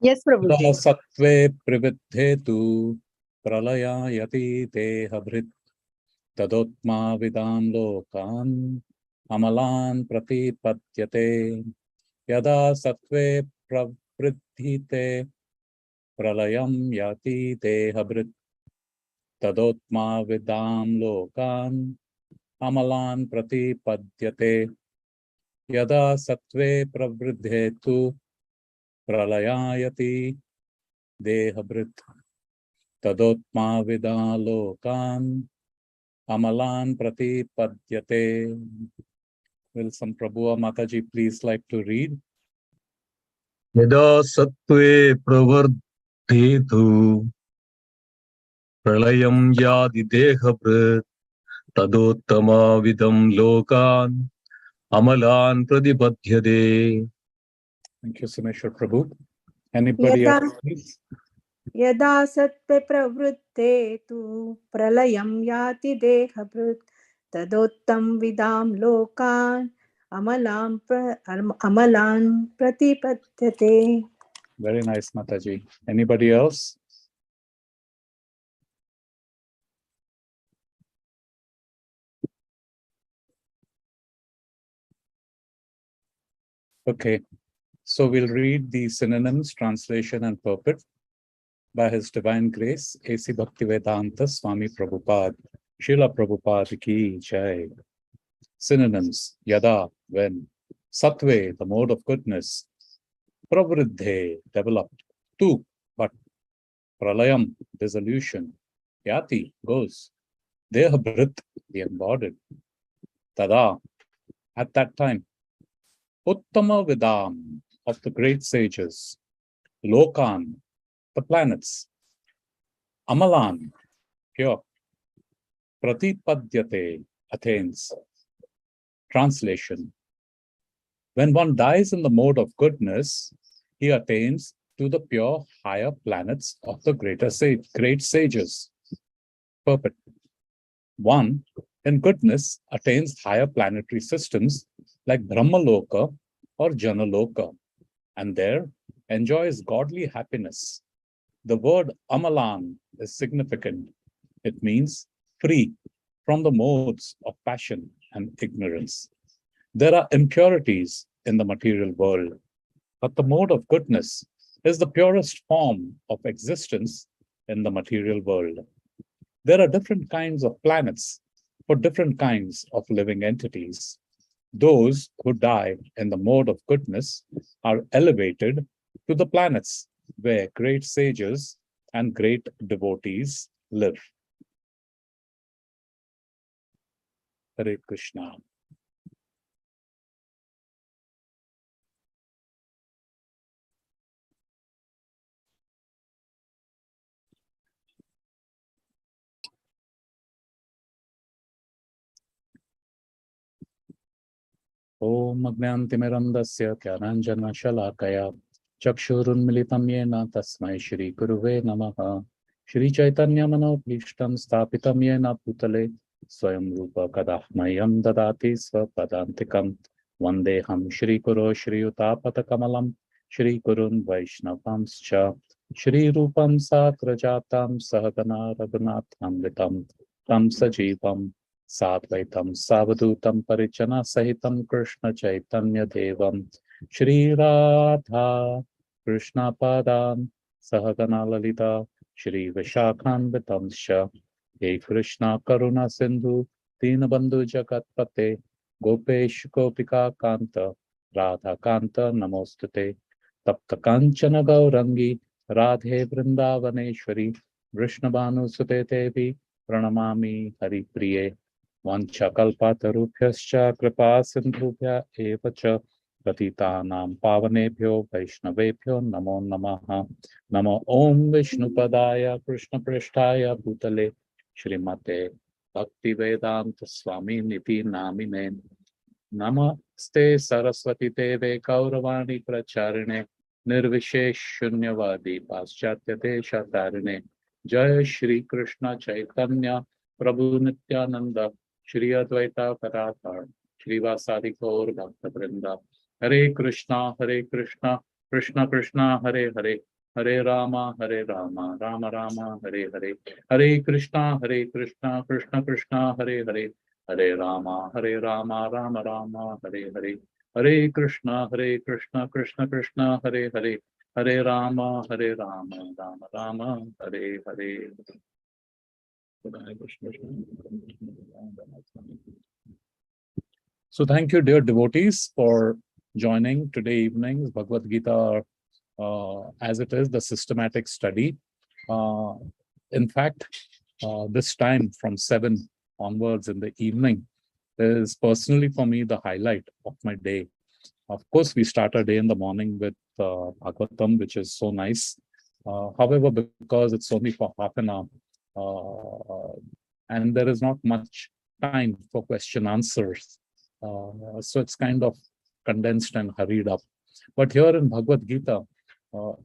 Yes, Prabhuji. Sattve privithe tu pralayayati dehabhrit tadotma vidam lokan amalan pratipadyate yada sattve pravriddhite pralayam yati dehabhrit tadotma vidam lokan amalan pratipadyate yada sattve pravriddhetu pralayayati dehabhrit tadotma vidam lokan amalan pratipadyate. Will some Prabhu or Mataji please like to read? Yada sattve pravardhetu pralayam yadi dehabhrit tadottama vidam lokan amalan pratipadyate. Thank you, Sumeshwar Prabhu. Anybody Yada, else, please? यदा सत्त्वे प्रवृत्ते तु प्रलयं याति देहभृत् तदोत्तं विदां लोकान् अमलान् प्रतिपद्यते. Very nice, Mataji. Anybody else? Okay, so we'll read the synonyms, translation, and purport by His Divine Grace, A.C. Bhaktivedanta Swami Prabhupada, Srila Prabhupada ki jai. Synonyms: Yada, when; Sattve, the mode of goodness; Pravriddhe, developed; Tu, but; Pralayam, dissolution; Yati, goes; Dehabhrit, the embodied; Tada, at that time; Uttama Vidam, of the great sages; Lokan, the planets; Amalan, pure; Pratipadyate, attains. Translation: when one dies in the mode of goodness, he attains to the pure higher planets of the great sages. Purport: one, in goodness, attains higher planetary systems like Brahmaloka or Janaloka, and there enjoys godly happiness. The word Amalan is significant. It means free from the modes of passion and ignorance. There are impurities in the material world, but the mode of goodness is the purest form of existence in the material world. There are different kinds of planets for different kinds of living entities. Those who die in the mode of goodness are elevated to the planets where great sages and great devotees live. Hare Krishna. Om Agnantimirandasya Gyananjana Shalakaya Chakshurunmilitam Yena Tasmai Shri Guruve Namaha Shri Chaitanya Manoplishtam Stapitam Yena Putale Swayam Rupa Kadahmayam Dadati Svapadantikam Vandeham Shri Guru Shri Utapata Kamalam Shri Gurun Vaishnavamscha Shri Rupam Sakrajatam Sahagana Raghunatham Tam Sajivam Sadvaitam Savadutam Parichana Sahitam Krishna Chaitanya Devam Shri Radha Krishna Padam Sahagana Lalita Shri Vishakhanvitam Sha He Krishna Karuna Sindhu Dinabandhu Jagatpate Gopesh Gopika Kanta Radha Kanta Namostate Tapta Kanchana Gaurangi Radhe Vrindavaneshwari Vrishnabhanu Sute Devi Pranamami Hari Priye Vanchakalpatarubhyascha kripa sindhubhya eva cha patitanam pavanebhyo vaishnavebhyo namo namaha. Namo Om Vishnupadaya Krishna Prishtaya Bhutale Shrimate Bhaktivedanta Swami Niti Namine Namaste Saraswati Deve Kauravani Pracharine Nirvishesh Shunyavadi Paschatya Deshatarine Jai Shri Krishna Chaitanya Prabhu Nityananda Shri Advaita Kadadhar Shri Vasadi Gaur Bhakta Vrinda Hare Krishna Krishna Krishna Hare Hare, Hare Rama Rama Rama Hare Hare, Hare Krishna Krishna Krishna Hare Hare, Hare Rama Rama Rama Hare Hare, Hare Krishna Krishna Krishna Hare Hare, Hare Rama Rama Rama Hare Hare. So thank you, dear devotees, for joining today evening's Bhagavad Gita as it is, the systematic study. In fact, this time from 7 onwards in the evening is personally for me the highlight of my day. Of course, we start our day in the morning with Bhagavatam, which is so nice. However, because it's only for half an hour, and there is not much time for question answers, so it's kind of condensed and hurried up. But here in Bhagavad Gita,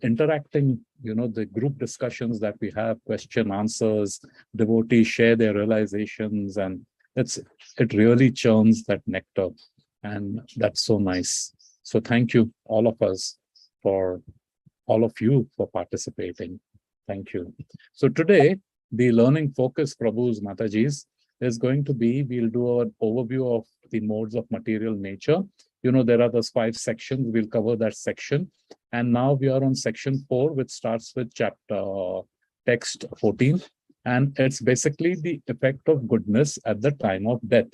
interacting, the group discussions that we have, question answers, devotees share their realizations, and it really churns that nectar, and that's so nice. So thank you, all of you for participating. Thank you. So today, the learning focus, Prabhu's Mataji's, is going to be, we'll do an overview of the modes of material nature. There are those 5 sections. We'll cover that section. And now we are on section 4, which starts with text 14. And it's basically the effect of goodness at the time of death.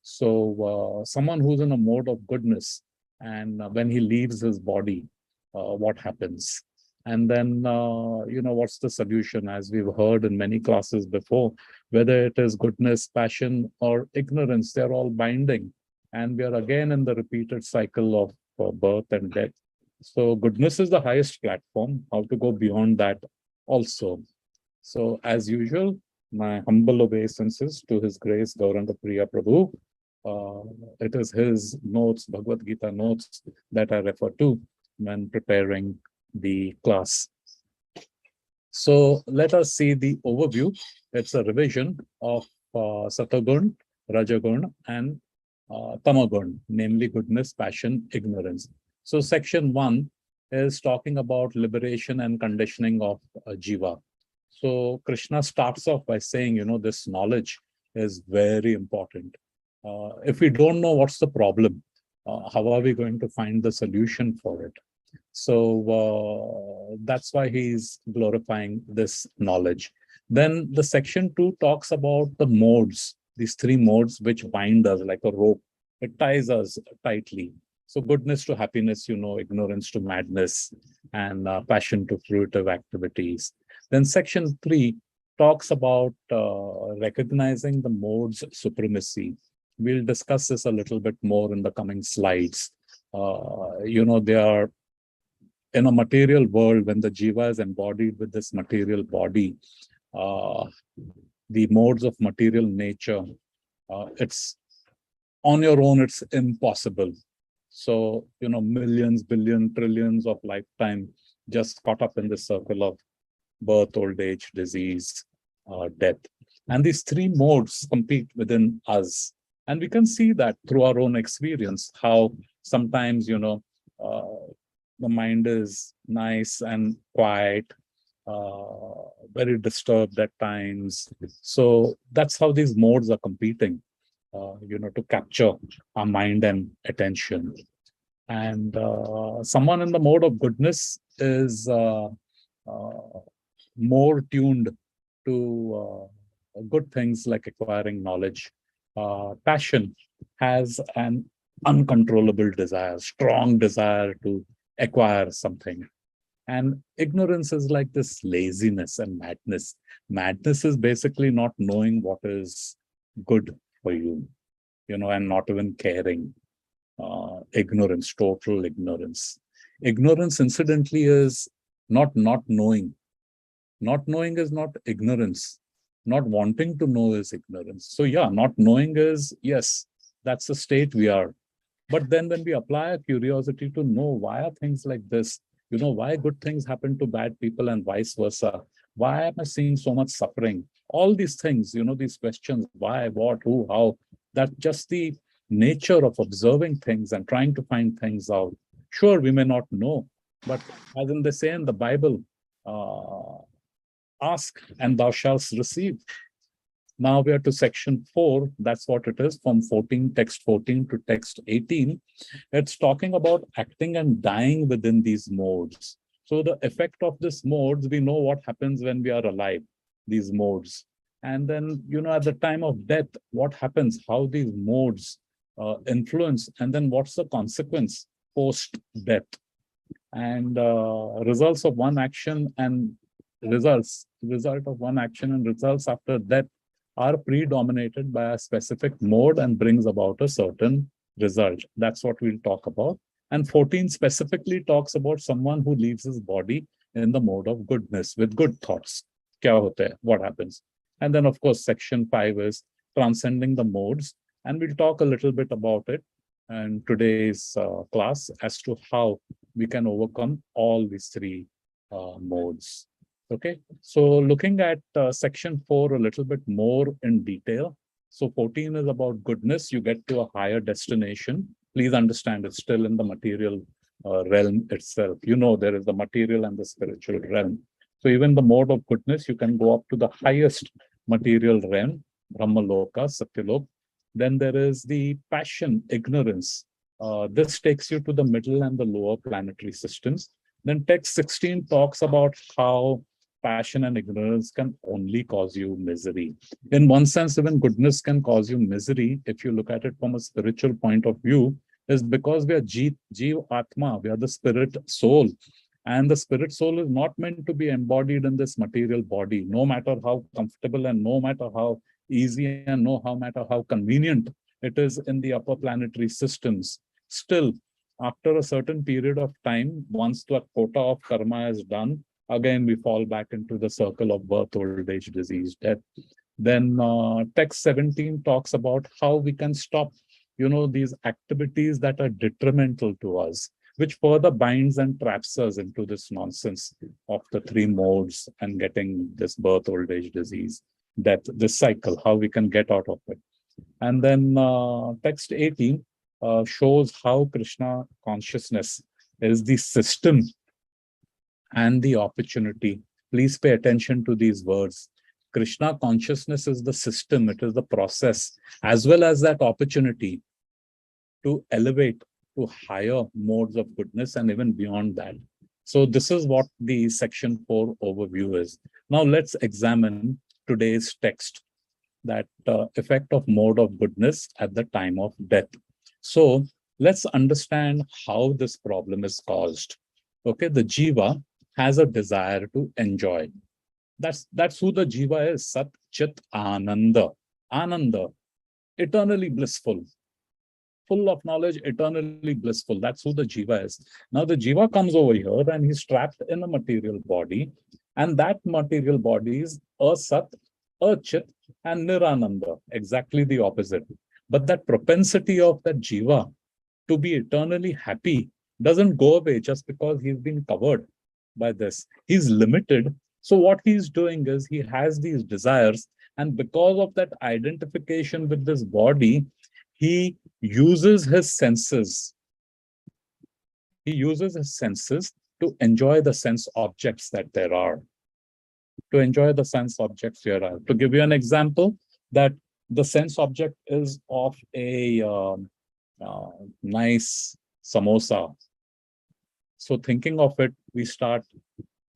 So someone who's in a mode of goodness, and when he leaves his body, what happens? And then, what's the solution? As we've heard in many classes before, whether it is goodness, passion, or ignorance, they're all binding. And we are again in the repeated cycle of birth and death. So goodness is the highest platform, how to go beyond that also. So as usual, my humble obeisances to His Grace Gauranga Priya Prabhu. It is his notes, Bhagavad Gita notes, that I refer to when preparing the class. So let us see the overview. It's a revision of Satagun, Rajagun, and Tamagun, namely goodness, passion, ignorance. So section 1 is talking about liberation and conditioning of Jiva. So Krishna starts off by saying, this knowledge is very important. If we don't know what's the problem, how are we going to find the solution for it? So that's why he's glorifying this knowledge. Then the section 2 talks about the modes, these 3 modes which bind us like a rope. It ties us tightly. So goodness to happiness, ignorance to madness, and passion to fruitive activities. Then section 3 talks about recognizing the modes supremacy. We'll discuss this a little bit more in the coming slides. They are in a material world, when the Jiva is embodied with this material body, the modes of material nature, it's on your own, it's impossible. So, millions, billions, trillions of lifetime just caught up in the circle of birth, old age, disease, death. And these 3 modes compete within us. And we can see that through our own experience, how sometimes, the mind is nice and quiet, very disturbed at times. So that's how these modes are competing, to capture our mind and attention. And someone in the mode of goodness is more tuned to good things like acquiring knowledge. Passion has an uncontrollable desire, strong desire to acquire something. And ignorance is like this laziness and madness. Madness is basically not knowing what is good for you, and not even caring. Ignorance, total ignorance. Ignorance, incidentally, is not knowing. Not knowing is not ignorance. Not wanting to know is ignorance. So yeah, not knowing is, yes, that's the state we are. But then when we apply a curiosity to know why are things like this, why good things happen to bad people and vice versa, why am I seeing so much suffering? All these things, these questions, why, what, who, how, that's just the nature of observing things and trying to find things out. Sure, we may not know, But as in they say in the Bible, ask and thou shalt receive. Now we are to section 4. That's what it is, from 14, text 14 to text 18. It's talking about acting and dying within these modes. So the effect of these modes, we know what happens when we are alive, these modes. And then, at the time of death, what happens, how these modes influence, and then what's the consequence post-death. And results of one action and result of one action and results after death are predominated by a specific mode and brings about a certain result. That's what we'll talk about. And 14 specifically talks about someone who leaves his body in the mode of goodness with good thoughts. Kya hote hai? What happens? And then, of course, section 5 is transcending the modes. And we'll talk a little bit about it in today's class as to how we can overcome all these three modes. Okay, so looking at section 4 a little bit more in detail. So 14 is about goodness. You get to a higher destination. Please understand it's still in the material realm itself. There is the material and the spiritual realm. So even the mode of goodness, you can go up to the highest material realm, Brahmaloka, Satyalok. Then there is the passion, ignorance. This takes you to the middle and the lower planetary systems. Then text 16 talks about how passion and ignorance can only cause you misery. In one sense, even goodness can cause you misery if you look at it from a spiritual point of view, is because we are Jiva Atma, we are the spirit soul. And the spirit soul is not meant to be embodied in this material body, no matter how comfortable and no matter how easy and no matter how convenient it is in the upper planetary systems. Still, after a certain period of time, once the quota of karma is done, again, we fall back into the circle of birth, old age, disease, death. Then text 17 talks about how we can stop, these activities that are detrimental to us, which further binds and traps us into this nonsense of the three modes and getting this birth, old age, disease, death, this cycle, how we can get out of it. And then text 18 shows how Krishna consciousness is the system and the opportunity. Please pay attention to these words. Krishna consciousness is the system, it is the process, as well as that opportunity to elevate to higher modes of goodness and even beyond that. So this is what the section 4 overview is. Now let's examine today's text, that effect of mode of goodness at the time of death. So let's understand how this problem is caused. Okay, the Jiva has a desire to enjoy. That's who the Jiva is, Sat Chit Ananda. Ananda, eternally blissful, full of knowledge, eternally blissful. That's who the Jiva is. Now the Jiva comes over here and he's trapped in a material body, and that material body is Asat, Achit, and Nirananda, exactly the opposite. But that propensity of that Jiva to be eternally happy doesn't go away just because he's been covered by this. He's limited. So what he's doing is he has these desires, and because of that identification with this body, he uses his senses. He uses his senses to enjoy the sense objects that there are. To enjoy the sense objects here are. To give you an example, that the sense object is of a nice samosa. So thinking of it, we start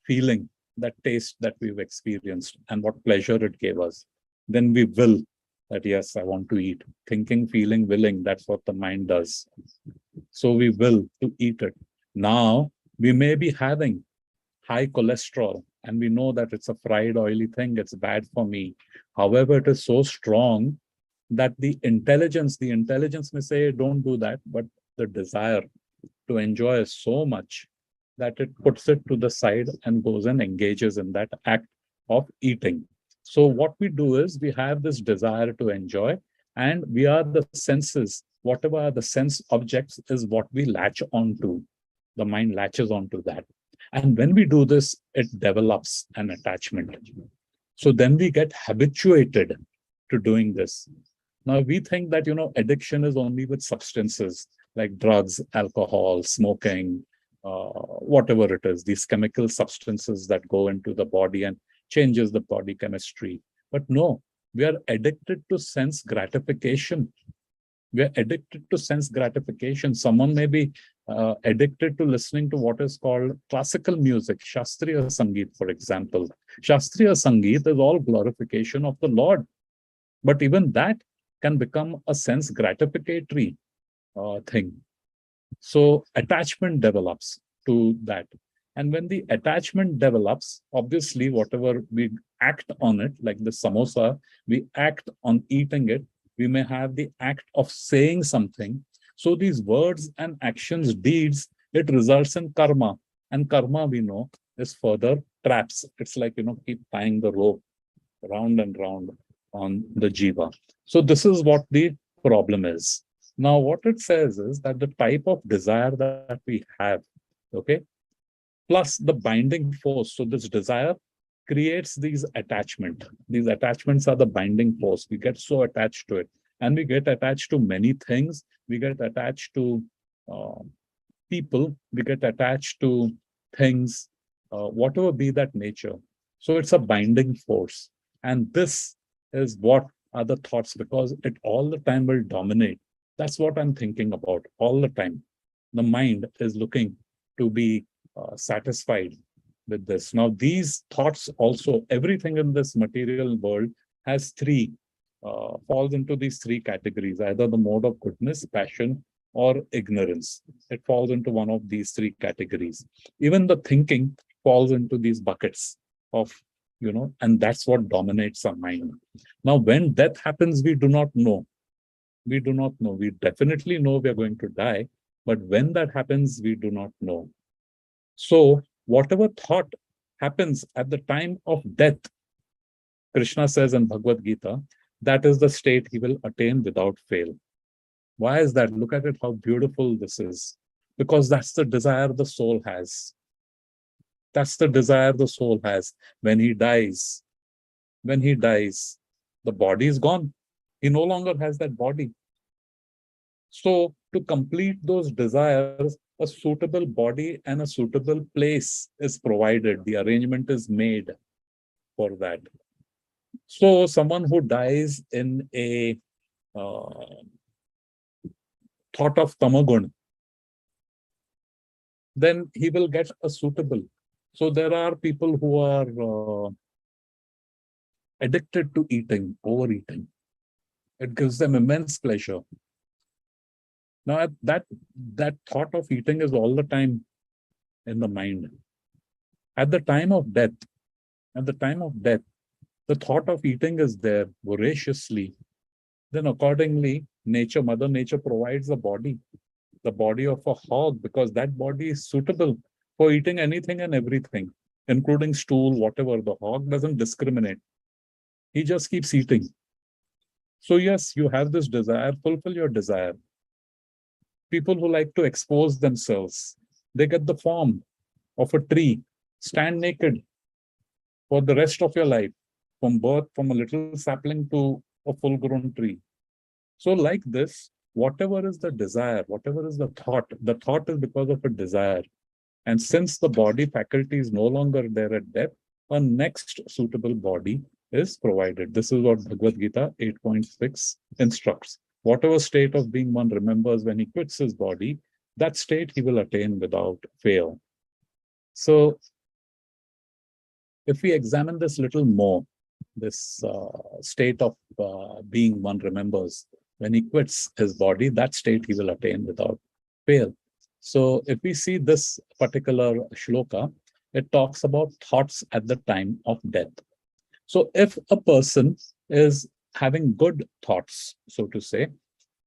feeling that taste that we've experienced and what pleasure it gave us. Then we will that, yes, I want to eat. Thinking, feeling, willing, that's what the mind does. So we will to eat it. Now, we may be having high cholesterol and we know that it's a fried, oily thing, it's bad for me. However, it is so strong that the intelligence may say, don't do that, but the desire to enjoy is so much that it puts it to the side and goes and engages in that act of eating. So what we do is we have this desire to enjoy, and we are the senses. Whatever are the sense objects is what we latch onto. The mind latches onto that. And when we do this, it develops an attachment. So then we get habituated to doing this. Now we think that, addiction is only with substances like drugs, alcohol, smoking, whatever it is, these chemical substances that go into the body and changes the body chemistry. But no, we are addicted to sense gratification. We are addicted to sense gratification. Someone may be addicted to listening to what is called classical music, Shastriya Sangeet, for example. Shastriya Sangeet is all glorification of the Lord. But even that can become a sense gratificatory thing. So attachment develops to that. And when the attachment develops, obviously, whatever we act on it, like the samosa, we act on eating it. We may have the act of saying something. So these words and actions, deeds, it results in karma. And karma, we know, is further traps. It's like, keep tying the rope round and round on the jiva. So this is what the problem is. Now, what it says is that the type of desire that we have, okay, plus the binding force. So this desire creates these attachment. These attachments are the binding force. We get so attached to it. And we get attached to many things. We get attached to people. We get attached to things, whatever be that nature. So it's a binding force. And this is what are the thoughts, because it all the time will dominate. That's what I'm thinking about all the time. The mind is looking to be satisfied with this. Now, these thoughts also, everything in this material world has three, falls into these three categories, either the mode of goodness, passion, or ignorance. It falls into one of these three categories. Even the thinking falls into these buckets of, and that's what dominates our mind. Now, when death happens, we do not know. We do not know. We definitely know we are going to die, but when that happens, we do not know. So whatever thought happens at the time of death, Krishna says in Bhagavad Gita, that is the state he will attain without fail. Why is that? Look at it, how beautiful this is. Because that's the desire the soul has. That's the desire the soul has. When he dies, the body is gone. He no longer has that body. So to complete those desires, a suitable body and a suitable place is provided. The arrangement is made for that. So someone who dies in a thought of tamagun, then he will get a suitable. So there are people who are addicted to eating, overeating. It gives them immense pleasure. Now, that thought of eating is all the time in the mind. At the time of death, the thought of eating is there voraciously. Then accordingly, Mother Nature provides the body of a hog, because that body is suitable for eating anything and everything, including stool, whatever. The hog doesn't discriminate. He just keeps eating. So yes, you have this desire, fulfill your desire. People who like to expose themselves, they get the form of a tree, stand naked for the rest of your life, from birth, from a little sapling to a full-grown tree. So like this, whatever is the desire, whatever is the thought is because of a desire. And since the body faculty is no longer there at death, a next suitable body is provided. This is what Bhagavad Gita 8.6 instructs. Whatever state of being one remembers when he quits his body, that state he will attain without fail. So if we examine this little more, this state of being one remembers, when he quits his body, that state he will attain without fail. So if we see this particular shloka, it talks about thoughts at the time of death. So if a person is having good thoughts, so to say,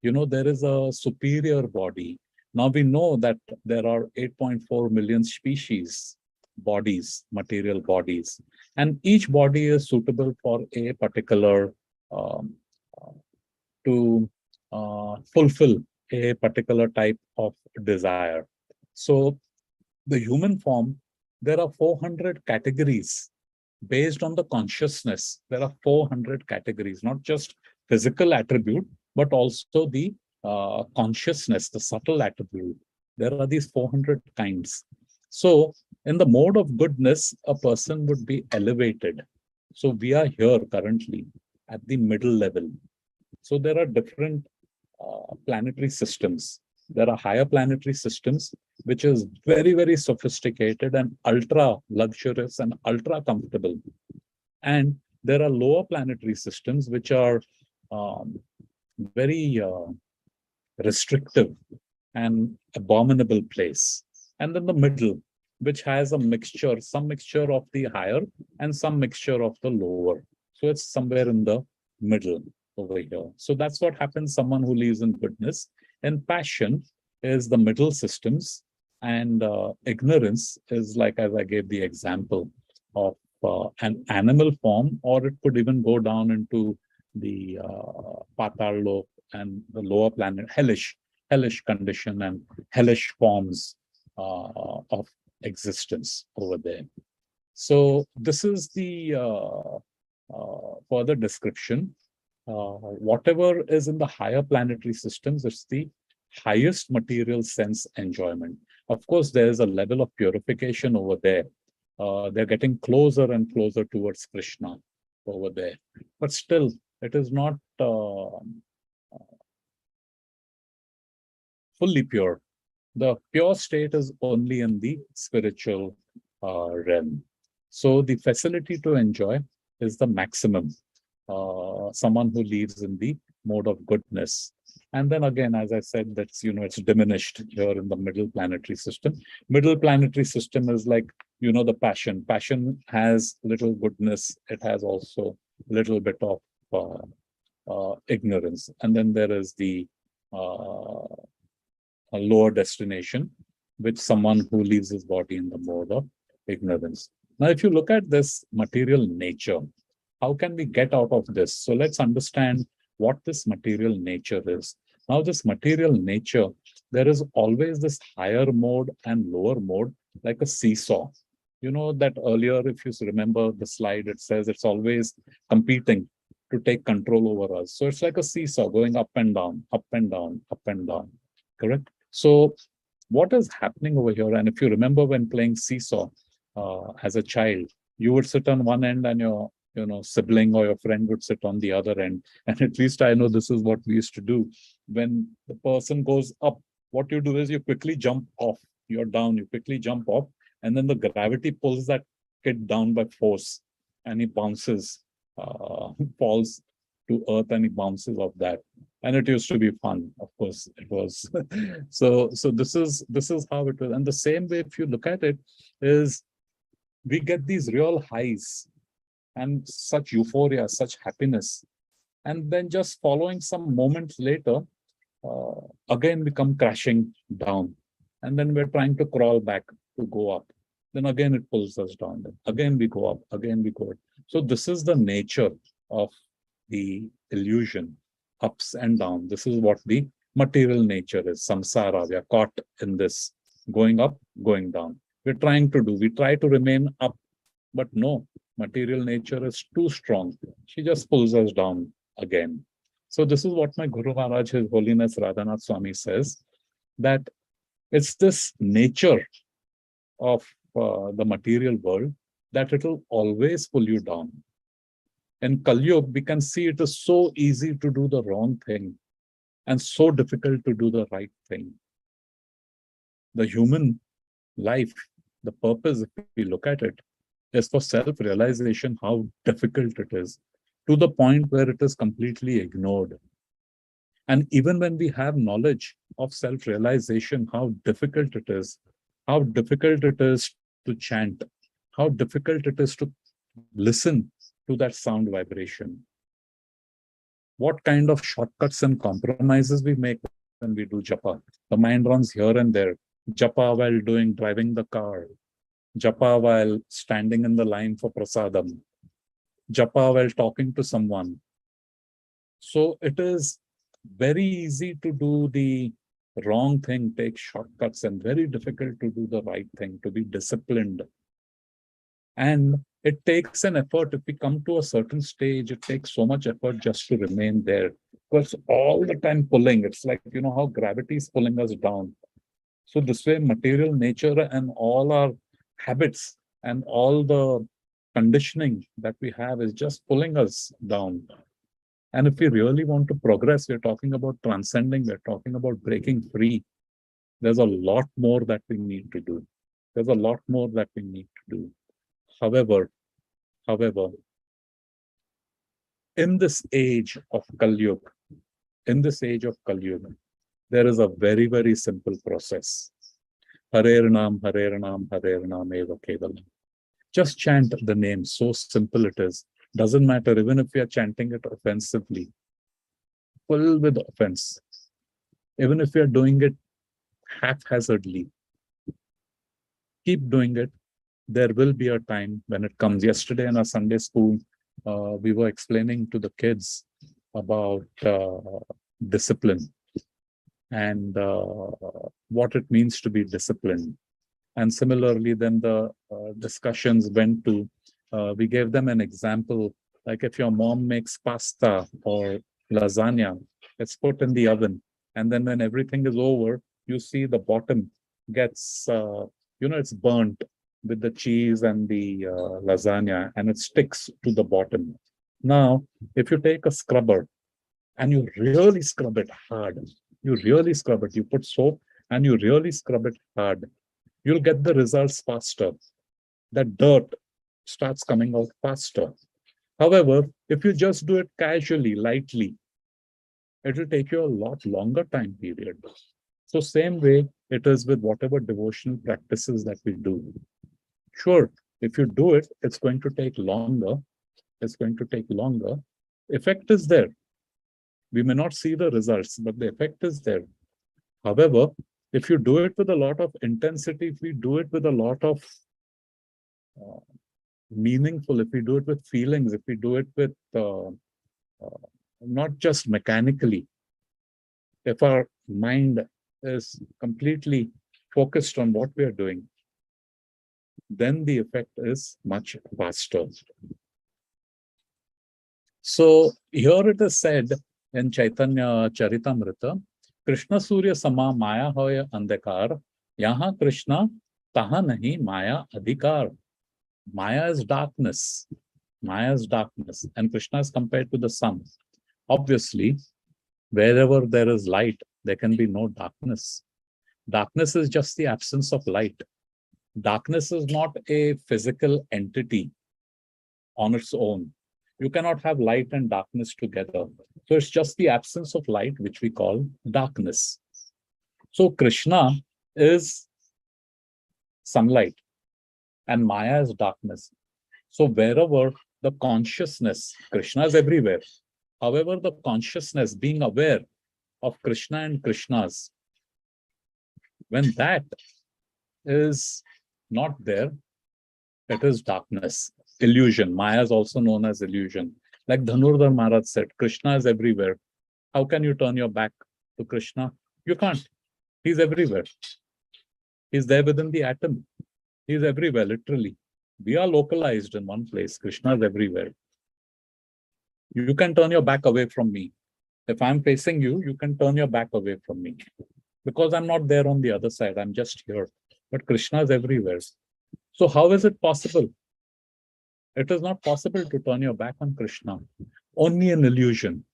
there is a superior body. Now we know that there are 8.4 million species, bodies, material bodies, and each body is suitable for a particular, to fulfill a particular type of desire. So the human form, there are 400 categories based on the consciousness. There are 400 categories, not just physical attribute, but also the consciousness, the subtle attribute. There are these 400 kinds. So in the mode of goodness, a person would be elevated. So we are here currently at the middle level. So there are different planetary systems. There are higher planetary systems, which is very, very sophisticated and ultra luxurious and ultra comfortable. And there are lower planetary systems, which are very restrictive and abominable place. And then the middle, which has a mixture, some mixture of the higher and some mixture of the lower. So it's somewhere in the middle over here. So that's what happens, someone who lives in goodness. And passion is the middle systems, and ignorance is, like as I gave the example of an animal form, or it could even go down into the patal lok and the lower planet, hellish condition and hellish forms of existence over there. So this is the further description. Whatever is in the higher planetary systems, it's the highest material sense enjoyment. Of course, there is a level of purification over there. They're getting closer and closer towards Krishna over there. But still, it is not fully pure. The pure state is only in the spiritual realm. So the facility to enjoy is the maximum. Someone who lives in the mode of goodness. And then again, as I said, that's, it's diminished here in the middle planetary system. Middle planetary system is like, the passion. Passion has little goodness. It has also little bit of ignorance. And then there is the a lower destination, which someone who leaves his body in the mode of ignorance. Now, if you look at this material nature, how can we get out of this? So let's understand what this material nature is. Now, this material nature, there is always this higher mode and lower mode, like a seesaw. You know that earlier, if you remember the slide, it says it's always competing to take control over us. So it's like a seesaw going up and down, up and down, up and down. Correct? So what is happening over here? And if you remember when playing seesaw as a child, you would sit on one end and your sibling or your friend would sit on the other end. And at least I know this is what we used to do. When the person goes up, what you do is you quickly jump off. You're down, you quickly jump off. And then the gravity pulls that kid down by force. And he bounces, falls to earth, and he bounces off that. And it used to be fun, of course. It was. so this is how it was. And the same way, if you look at it, is we get these real highs and such euphoria, such happiness. And then just following some moments later, again we come crashing down. And then we're trying to crawl back to go up. Then again it pulls us down. Then again we go up, again we go up. So this is the nature of the illusion, ups and downs. This is what the material nature is, samsara. We are caught in this, going up, going down. We try to remain up, but no, material nature is too strong. She just pulls us down again. So this is what my Guru Maharaj, His Holiness Radhanath Swami says, that it's this nature of the material world that it will always pull you down. In Kali Yuga, we can see it is so easy to do the wrong thing and so difficult to do the right thing. The human life, the purpose, if we look at it, is for self-realization, how difficult it is, to the point where it is completely ignored. And even when we have knowledge of self-realization, how difficult it is to chant, how difficult it is to listen to that sound vibration. What kind of shortcuts and compromises we make when we do japa. The mind runs here and there. Japa while driving the car. Japa while standing in the line for prasadam. Japa while talking to someone. So it is very easy to do the wrong thing, take shortcuts, and very difficult to do the right thing, to be disciplined. And it takes an effort. If we come to a certain stage, it takes so much effort just to remain there. Because all the time pulling, it's like, how gravity is pulling us down. So this way, material nature and all our habits and all the conditioning that we have is just pulling us down. And if we really want to progress, we're talking about transcending, we're talking about breaking free. There's a lot more that we need to do. There's a lot more that we need to do. However, in this age of Kali Yuga, there is a very, very simple process. Harer Nam, Eva Kevalam. Just chant the name. So simple it is. Doesn't matter, even if we are chanting it offensively, full with offense. Even if we are doing it haphazardly, keep doing it. There will be a time when it comes. Yesterday in our Sunday school, we were explaining to the kids about discipline and what it means to be disciplined. And similarly, then the discussions went to, we gave them an example, like if your mom makes pasta or lasagna, it's put in the oven. And then when everything is over, you see the bottom gets, it's burnt with the cheese and the lasagna, and it sticks to the bottom. Now, if you take a scrubber and you really scrub it hard, you put soap and you really scrub it hard, you'll get the results faster. That dirt starts coming out faster. However, if you just do it casually, lightly, it will take you a lot longer time period. So same way it is with whatever devotional practices that we do. Sure, if you do it, it's going to take longer. Effect is there. We may not see the results, but the effect is there. However, if you do it with a lot of intensity, if we do it with a lot of meaningful, if we do it with feelings, if we do it with not just mechanically, if our mind is completely focused on what we are doing, then the effect is much faster. So here it is said in Chaitanya Charitamrita, Krishna Surya Sama Maya Hoya Andhakar, Yaha Krishna Taha Nahi Maya Adhikar. Maya is darkness. And Krishna is compared to the sun. Obviously, wherever there is light, there can be no darkness. Darkness is just the absence of light. Darkness is not a physical entity on its own. You cannot have light and darkness together. So it's just the absence of light, which we call darkness. So Krishna is sunlight and Maya is darkness. So wherever the consciousness, Krishna is everywhere. However, the consciousness, being aware of Krishna and Krishnas, when that is not there, it is darkness, illusion. Maya is also known as illusion. Like Dhanurdhar Maharaj said, Krishna is everywhere. How can you turn your back to Krishna? You can't. He's everywhere. He's there within the atom. He's everywhere, literally. We are localized in one place. Krishna is everywhere. You can turn your back away from me. If I'm facing you, you can turn your back away from me. Because I'm not there on the other side. I'm just here. But Krishna is everywhere. So how is it possible? It is not possible to turn your back on Krishna. Only an illusion.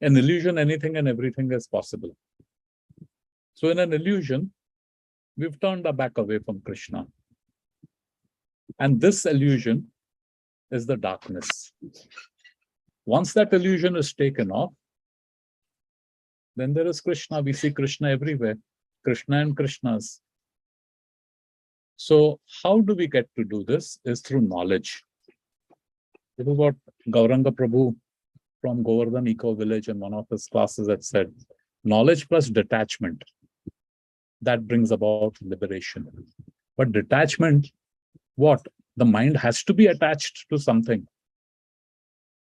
In illusion, anything and everything is possible. So in an illusion, we've turned our back away from Krishna. And this illusion is the darkness. Once that illusion is taken off, then there is Krishna. We see Krishna everywhere. Krishna and Krishnas. So how do we get to do this? Is through knowledge. This is what Gauranga Prabhu from Govardhan Eco Village in one of his classes had said. Knowledge plus detachment. That brings about liberation. But detachment, what? The mind has to be attached to something.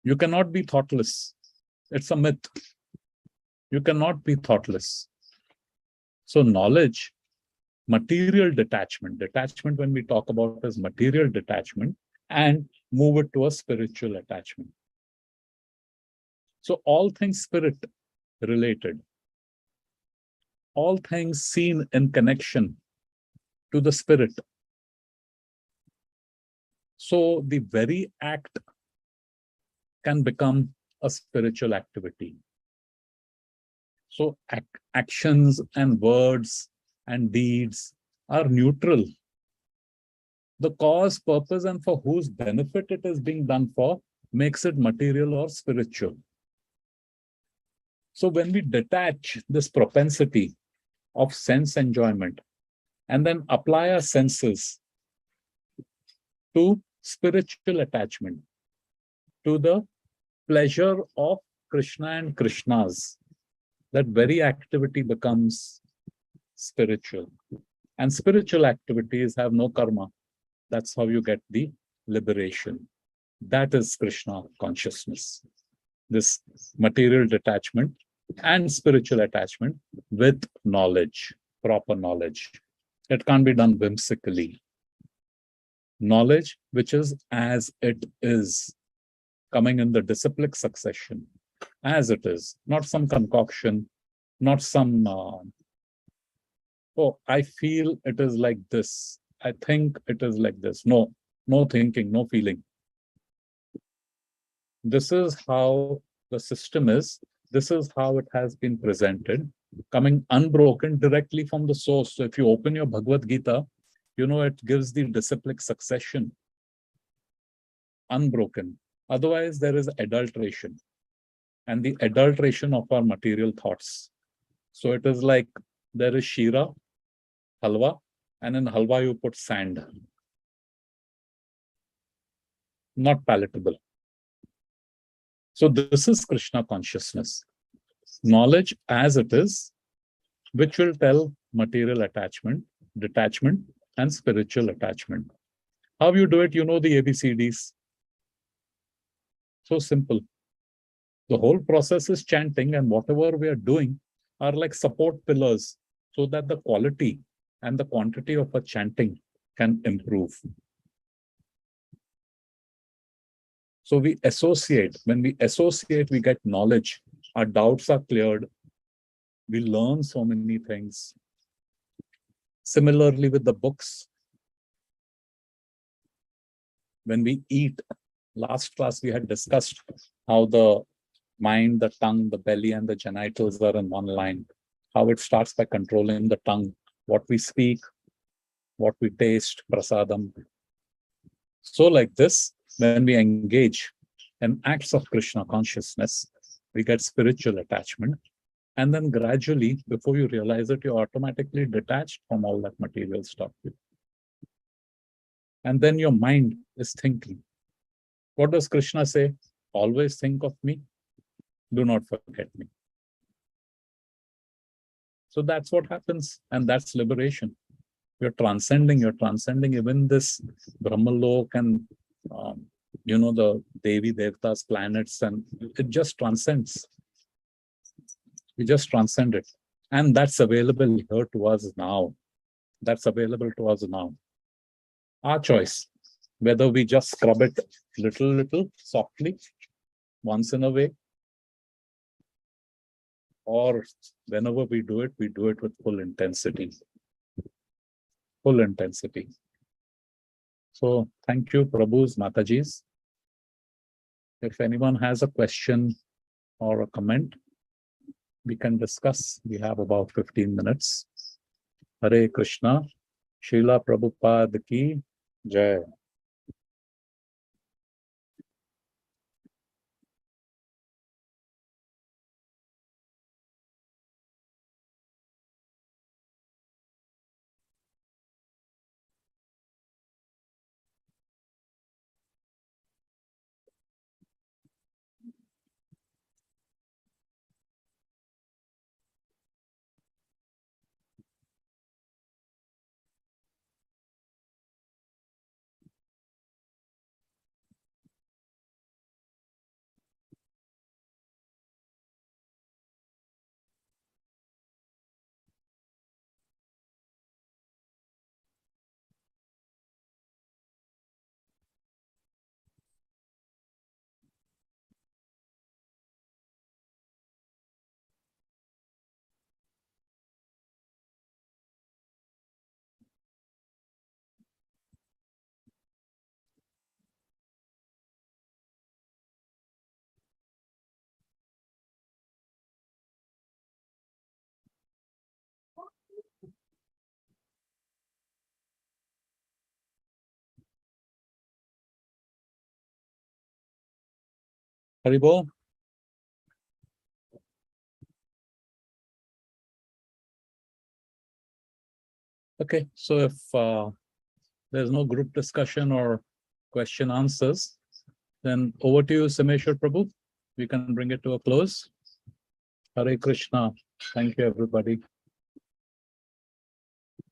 You cannot be thoughtless. It's a myth. You cannot be thoughtless. So knowledge, material detachment. Detachment, when we talk about, is material detachment, and move it to a spiritual attachment. So all things spirit related. all things seen in connection to the spirit. So the very act can become a spiritual activity. So actions and words and deeds are neutral. The cause, purpose, and for whose benefit it is being done for makes it material or spiritual. So when we detach this propensity of sense enjoyment and then apply our senses to spiritual attachment, to the pleasure of Krishna and Krishnas, that very activity becomes spiritual. And spiritual activities have no karma. That's how you get the liberation. That is Krishna consciousness. This material detachment and spiritual attachment with knowledge, proper knowledge. It can't be done whimsically. Knowledge which is as it is, coming in the disciplic succession, as it is, not some concoction, not some, oh, I feel it is like this. I think it is like this. No, no thinking, no feeling. This is how the system is. This is how it has been presented, coming unbroken directly from the source. So if you open your Bhagavad Gita, you know it gives the disciplic succession, unbroken. Otherwise, there is adulteration, and the adulteration of our material thoughts. So it is like there is shira, halwa, and in halwa you put sand. Not palatable. So this is Krishna consciousness. Knowledge as it is, which will tell material attachment, detachment, and spiritual attachment. How you do it, you know the ABCDs. So simple. The whole process is chanting, and whatever we are doing are like support pillars so that the quality and the quantity of a chanting can improve. So we associate. When we associate, we get knowledge. Our doubts are cleared. We learn so many things. Similarly with the books, when we eat, last class we had discussed how the mind, the tongue, the belly, and the genitals are in one line. How it starts by controlling the tongue, what we speak, what we taste, prasadam. So like this, when we engage in acts of Krishna consciousness, we get spiritual attachment. And then gradually, before you realize it, you're automatically detached from all that material stuff. And then your mind is thinking. What does Krishna say? Always think of me. Do not forget me. So that's what happens. And that's liberation. You're transcending even this Brahmalok and, the Devi Devtas, planets, and it just transcends. We just transcend it. And that's available here to us now. That's available to us now. Our choice, whether we just scrub it little, softly, once in a way, or whenever we do it with full intensity. Full intensity. So thank you, Prabhus, Matajis. If anyone has a question or a comment, we can discuss. We have about 15 minutes. Hare Krishna. Srila Prabhupada ki Jai. Haribo? Okay, so if there's no group discussion or question answers, then over to you, Sameshwar Prabhu. We can bring it to a close. Hare Krishna. Thank you, everybody.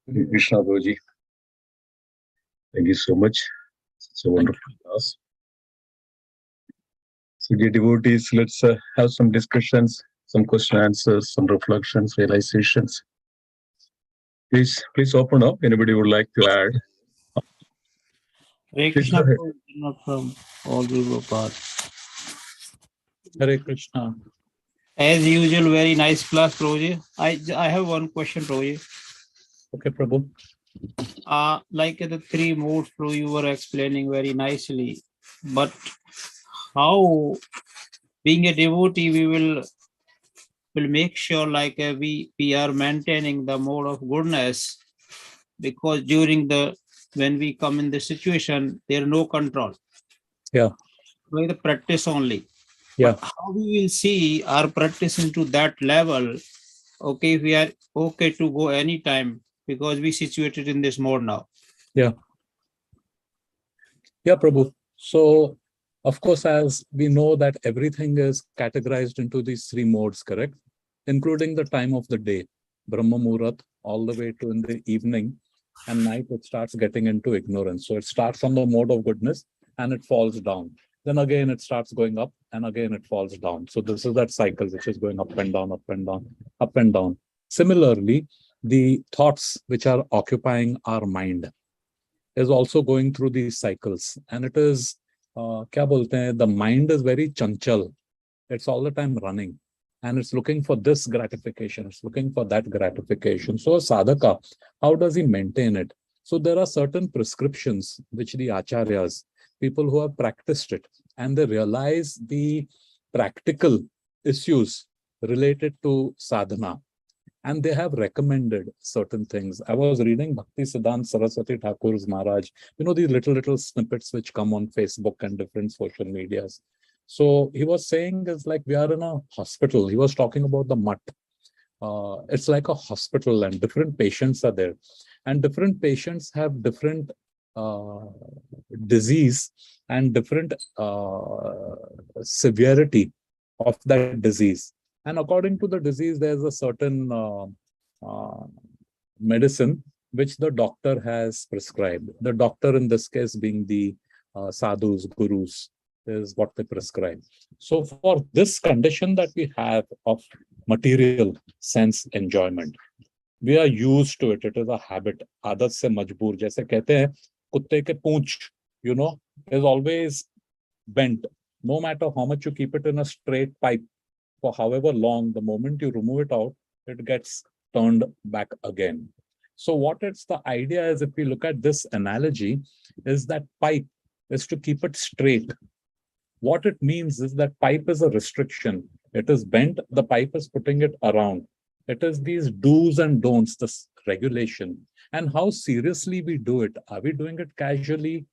Hare Krishna, Guruji. Thank you so much. Such a wonderful class. So, dear devotees, let's have some discussions, some question answers, some reflections, realizations. Please open up. Anybody would like to add? Hare Please Krishna go ahead. from all the part. Hare Krishna. As usual, very nice class, Prabhuji. I have one question, Prabhuji. Okay, Prabhu. Like the three modes, Prabhu, you were explaining very nicely. But how, being a devotee, we will make sure like we are maintaining the mode of goodness, because when we come in the situation, there is no control. Yeah. By the practice only. Yeah. But how we will see our practice into that level? Okay, we are okay to go anytime because we situated in this mode now. Yeah. Yeah, Prabhu. So, of course, as we know that everything is categorized into these three modes, correct? Including the time of the day, Brahma Muhurat, all the way to in the evening, and night it starts getting into ignorance. So it starts on the mode of goodness and it falls down. Then again it starts going up and again it falls down. So this is that cycle which is going up and down, up and down, up and down. Similarly, the thoughts which are occupying our mind is also going through these cycles. And it is, kya bolte hain, the mind is very chanchal. It's all the time running. And it's looking for this gratification, it's looking for that gratification. So a sadhaka, how does he maintain it? So there are certain prescriptions which the acharyas, people who have practiced it, and they realize the practical issues related to sadhana, and they have recommended certain things. I was reading Bhakti Siddhanta Saraswati Thakur's Maharaj, these little snippets which come on Facebook and different social medias. So he was saying it's like we are in a hospital. He was talking about the mutt. It's like a hospital and different patients are there. And different patients have different disease and different severity of that disease. And according to the disease, there's a certain medicine which the doctor has prescribed. The doctor in this case being the sadhus, gurus, is what they prescribe. So for this condition that we have of material sense enjoyment, we are used to it. It is a habit. Aadat se majboor. Jaise kehte hain, kutte ke poonch, is always bent. No matter how much you keep it in a straight pipe for however long, the moment you remove it out, it gets turned back again. So what it's the idea is, if we look at this analogy, is that pipe is to keep it straight. What it means is that pipe is a restriction. It is bent, the pipe is putting it around. It is these do's and don'ts, this regulation. And how seriously we do it. Are we doing it casually?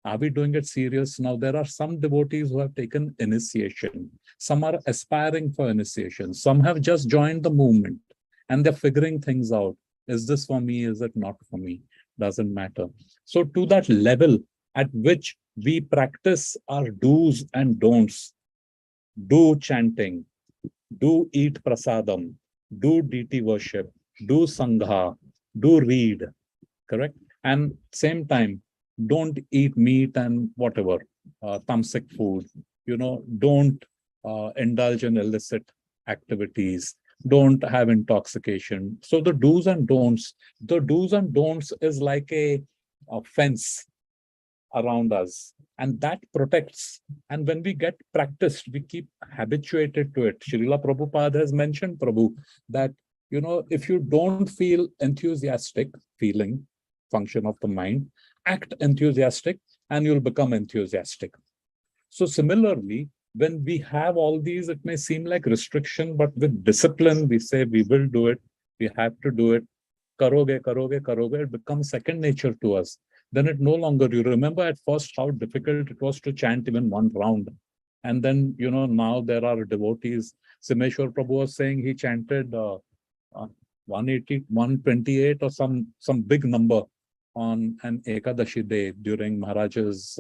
Are we doing it serious? Now, there are some devotees who have taken initiation. Some are aspiring for initiation. Some have just joined the movement and they're figuring things out. Is this for me? Is it not for me? Doesn't matter. So to that level at which we practice our do's and don'ts, do chanting, do eat prasadam, do deity worship, do sangha, do read, correct? And same time, don't eat meat and whatever, tamasic food, don't indulge in illicit activities, don't have intoxication. So the do's and don'ts is like a fence around us, and that protects. And when we get practiced, we keep habituated to it. Srila Prabhupada has mentioned, Prabhu, that if you don't feel enthusiastic, feeling, function of the mind, act enthusiastic and you'll become enthusiastic. So similarly, when we have all these, it may seem like restriction, but with discipline, we say we will do it, we have to do it. Karoge, karoge, karoge, it becomes second nature to us. Then it no longer, you remember at first how difficult it was to chant even one round. And then, now there are devotees. Simeshwar Prabhu was saying he chanted 180, 128 or some big number on an Ekadashi day during Maharaj's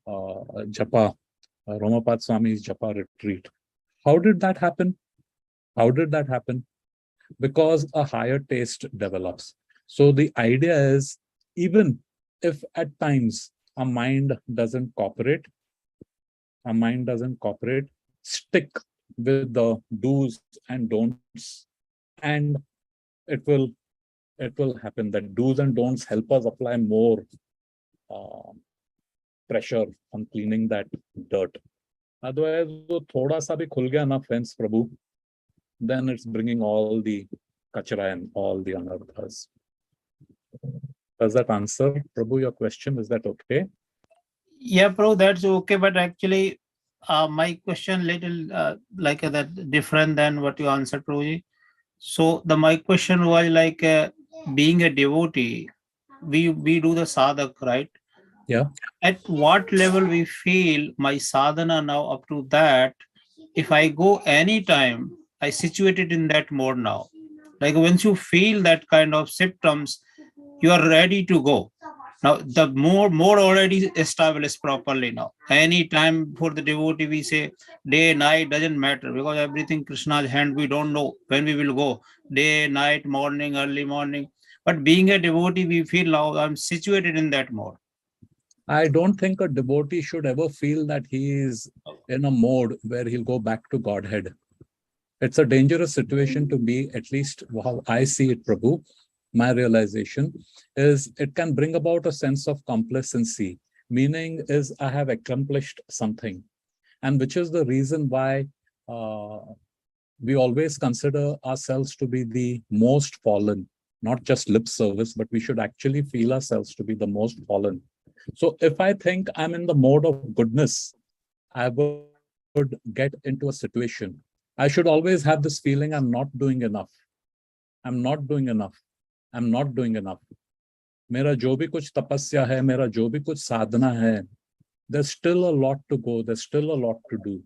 Japa, Romapad Swami's Japa retreat. How did that happen? How did that happen? Because a higher taste develops. So the idea is, even if at times our mind doesn't cooperate, stick with the do's and don'ts, and it will happen. That do's and don'ts help us apply more pressure on cleaning that dirt. Otherwise, wo thoda sa bhi khul gaya na fence, Prabhu, then it's bringing all the kachra and all the anarthas. Does that answer, Prabhu, your question? Is that okay? Yeah, bro, that's okay. But actually, my question little like that different than what you answered, Prabhuji. So my question was like being a devotee, we do the sadhak, right? Yeah. At what level we feel my sadhana now up to that? If I go anytime, I situated in that mode now. Like once you feel that kind of symptoms, you are ready to go. Now the more already established properly now. Any time for the devotee, we say day, night, doesn't matter, because everything Krishna's hand, we don't know when we will go. Day, night, morning, early morning. But being a devotee, we feel now I'm situated in that mode. I don't think a devotee should ever feel that he is in a mode where he'll go back to Godhead. It's a dangerous situation to be, at least how I see it, Prabhu. My realization is it can bring about a sense of complacency, meaning is I have accomplished something. And which is the reason why we always consider ourselves to be the most fallen, not just lip service, but we should actually feel ourselves to be the most fallen. So if I think I'm in the mode of goodness, I would get into a situation. I should always have this feeling I'm not doing enough. I'm not doing enough. I'm not doing enough. Mera jo bhi kuch tapasya hai, mera jo bhi kuch sadhana hai, there's still a lot to go. There's still a lot to do.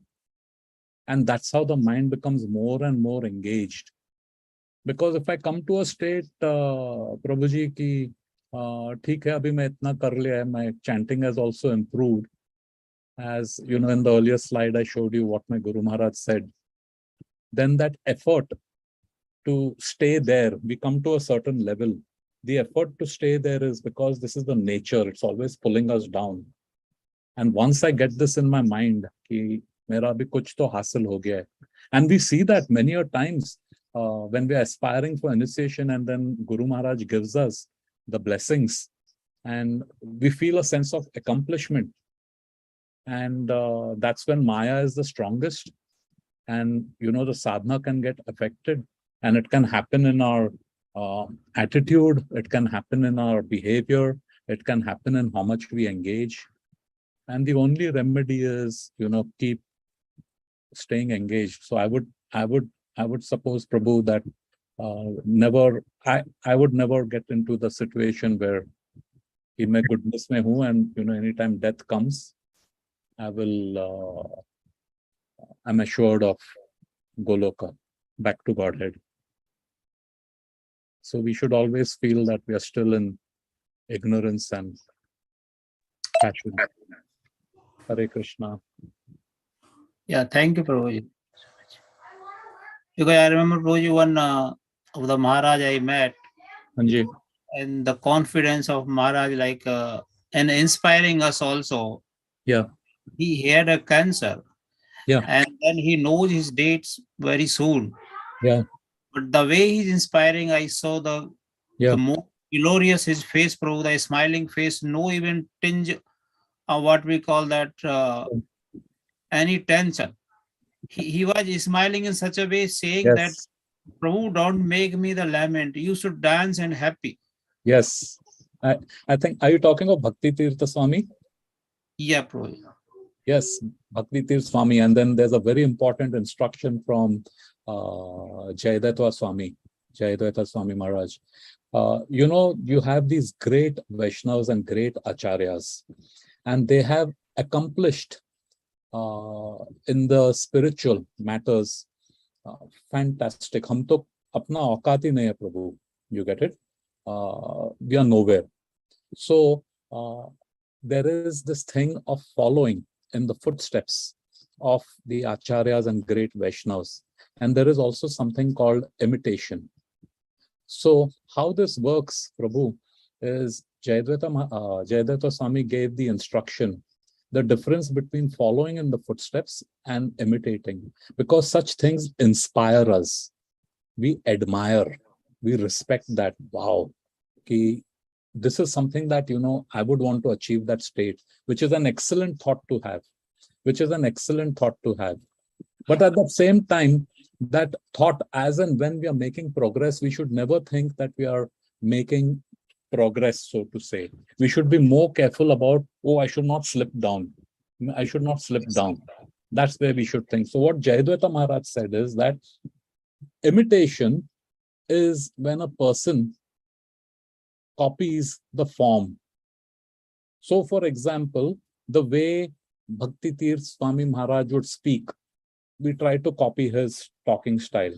And that's how the mind becomes more and more engaged. Because if I come to a state, Prabhuji, ki, theek hai, abhi main itna kar liya hai, my chanting has also improved. As you know, in the earlier slide, I showed you what my Guru Maharaj said. Then that effort to stay there, we come to a certain level. The effort to stay there is because this is the nature. It's always pulling us down. And once I get this in my mind, ki mera bhi kuch to hasil ho gaya hai. And we see that many a times when we are aspiring for initiation, and then Guru Maharaj gives us the blessings, and we feel a sense of accomplishment. And that's when Maya is the strongest. And, the sadhana can get affected, and it can happen in our attitude. It can happen in our behavior. It can happen in how much we engage. And the only remedy is, keep staying engaged. So I would suppose, Prabhu, that I would never get into the situation where in my goodness mein hu, and anytime death comes, I'm assured of Goloka, back to Godhead. So we should always feel that we are still in ignorance and passion. Hare Krishna. Yeah, thank you, Prabhuji. Because I remember, Prabhuji, one of the Maharaj I met, Anji. and the confidence of Maharaj, like, and inspiring us also. Yeah. He had a cancer. Yeah. And then he knows his dates very soon. Yeah. But the way he's inspiring, I saw the more glorious his face, Prabhu, the smiling face, no even tinge of what we call that any tension. He was smiling in such a way, saying that, Prabhu, don't make me the lament. You should dance and happy. Yes. I think, are you talking of Bhakti Tirtha Swami? Yeah, Prabhu. Yes, Bhakti Tirtha Swami. And then there's a very important instruction from Jayadvaita Swami Maharaj. You have these great Vaishnavas and great Acharyas, and they have accomplished in the spiritual matters, fantastic. हम तो अपना औकात ही नहीं है प्रभु. You get it? We are nowhere. So there is this thing of following in the footsteps of the acharyas and great Vaishnavas. And there is also something called imitation. So how this works, Prabhu, is Jayadvaita Swami gave the instruction, the difference between following in the footsteps and imitating, because such things inspire us. We admire, we respect that. Wow, this is something that, I would want to achieve that state, which is an excellent thought to have, But at the same time, that thought, as and when we are making progress, we should never think that we are making progress, so to say. We should be more careful about, I should not slip down. That's where we should think. So what Jayadvaita Maharaj said is that imitation is when a person copies the form. So, for example, the way Bhakti Tirth Swami Maharaj would speak, we try to copy his talking style,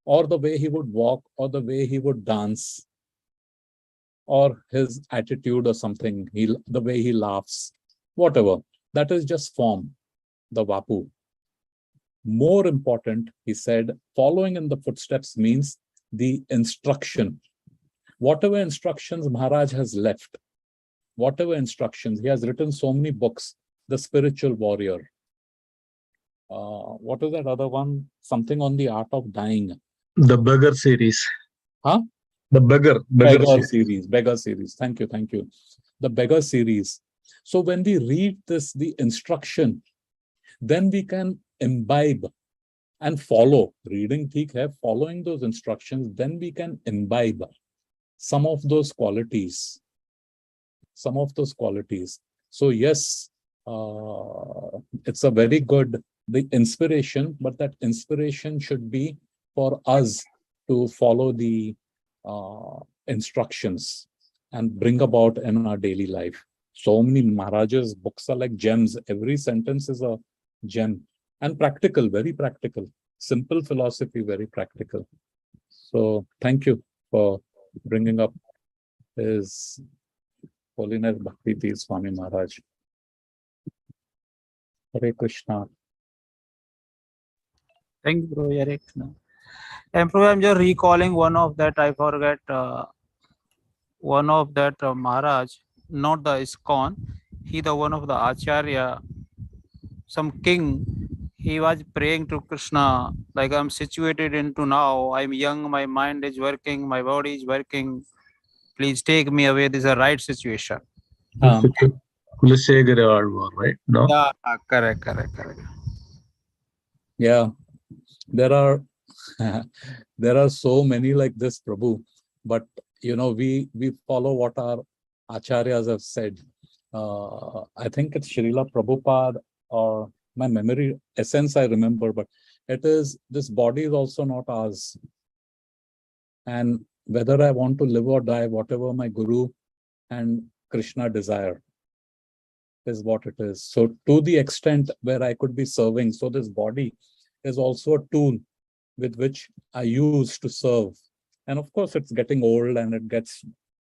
or the way he would walk, or the way he would dance, or his attitude or something, the way he laughs, whatever. That is just form, the Vapu. More important, he said, following in the footsteps means the instruction. Whatever instructions Maharaj has left, he has written so many books, The Spiritual Warrior. What is that other one? Something on the art of dying. The Beggar series. Huh? The Beggar series. Thank you. The Beggar series. So when we read this, the instruction, then we can imbibe and follow. Reading theek hai, following those instructions, then we can imbibe some of those qualities. So yes, it's a very good, the inspiration, but that inspiration should be for us to follow the instructions and bring about in our daily life. So many Maharajas' books are like gems. Every sentence is a gem. And practical, very practical. Simple philosophy, very practical. So thank you for bringing up His Holiness Bhakti Tirth Swami Maharaj. Hare Krishna. Thank you, Bro. Hare Krishna. And Bro, I'm just recalling one of that, I forget, one of that Maharaj, not the ISKCON, he the one of the Acharya, some king, he was praying to Krishna, like I'm situated into now, I'm young, my mind is working, my body is working, please take me away, this is a right situation. Right? No? Yeah, correct. Yeah, there are so many like this, Prabhu. But we follow what our acharyas have said. I think it's Srila Prabhupada, or my memory essence I remember, but it is, this body is also not ours. And whether I want to live or die, whatever my Guru and Krishna desire is what it is. So to the extent where I could be serving, so this body is also a tool with which I use to serve. And of course, it's getting old and it gets,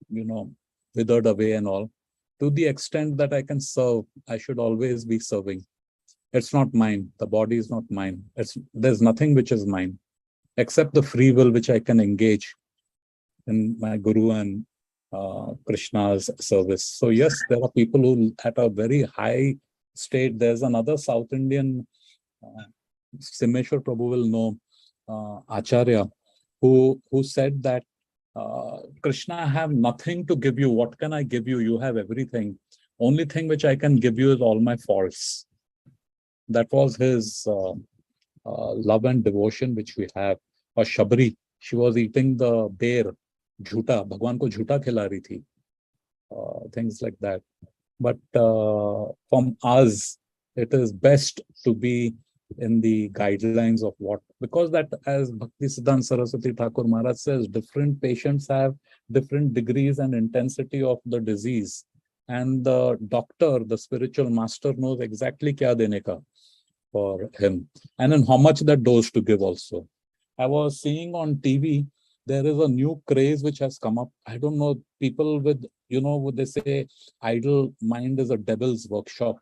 withered away and all. To the extent that I can serve, I should always be serving. It's not mine. The body is not mine. There's nothing which is mine, except the free will which I can engage in my Guru and Krishna's service. So yes, there are people who at a very high state. There's another South Indian, Simeshwar Prabhu will know, Acharya, who said that Krishna, I have nothing to give you. What can I give you? You have everything. Only thing which I can give you is all my faults. That was his love and devotion which we have. Or Shabri, she was eating the bear, jhuta, Bhagwan ko jhuta khila rahi thi. Things like that. But from us, it is best to be in the guidelines of what, because that, as Bhakti Siddhanta Saraswati Thakur Maharaj says, different patients have different degrees and intensity of the disease. And the doctor, the spiritual master, knows exactly kya dene ka for him, and then how much that dose to give also. I was seeing on TV, there is a new craze which has come up. I don't know, people with, what they say, idle mind is a devil's workshop.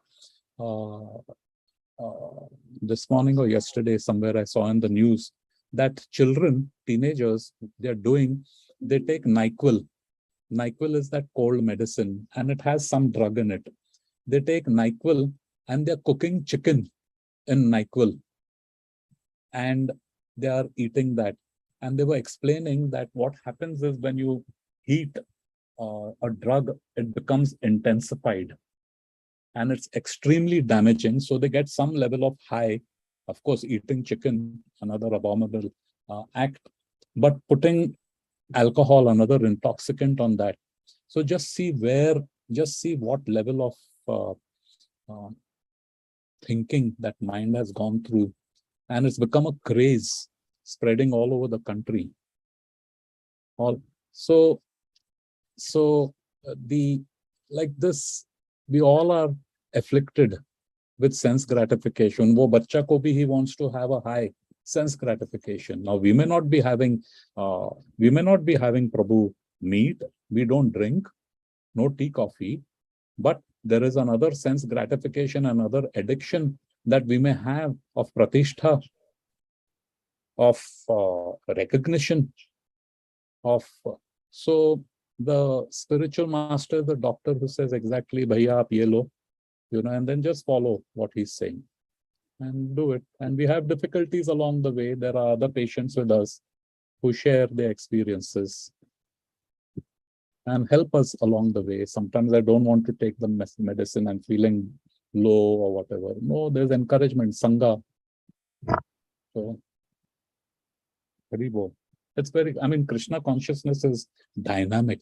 This morning or yesterday, somewhere I saw in the news that children, teenagers, they take NyQuil. NyQuil is that cold medicine, and it has some drug in it. They take NyQuil and they're cooking chicken in NyQuil, and they are eating that. And they were explaining that what happens is when you heat a drug, it becomes intensified, and it's extremely damaging. So they get some level of high. Of course, eating chicken, another abominable act, but putting alcohol, another intoxicant on that. So just see what level of thinking that mind has gone through, and it's become a craze spreading all over the country. We all are afflicted with sense gratification. Wo bachcha ko bhi, he wants to have a high sense gratification. Now we may not be having Prabhu meat, we don't drink, no tea, coffee, but there is another sense gratification, another addiction that we may have of pratishtha, of recognition, so the spiritual master, the doctor who says exactly, bhaiya aap ye lo, and then just follow what he's saying and do it. And we have difficulties along the way. There are other patients with us who share their experiences and help us along the way. Sometimes I don't want to take the medicine and feeling low or whatever. No, there's encouragement, sangha. So, Haribo. It's Krishna consciousness is dynamic.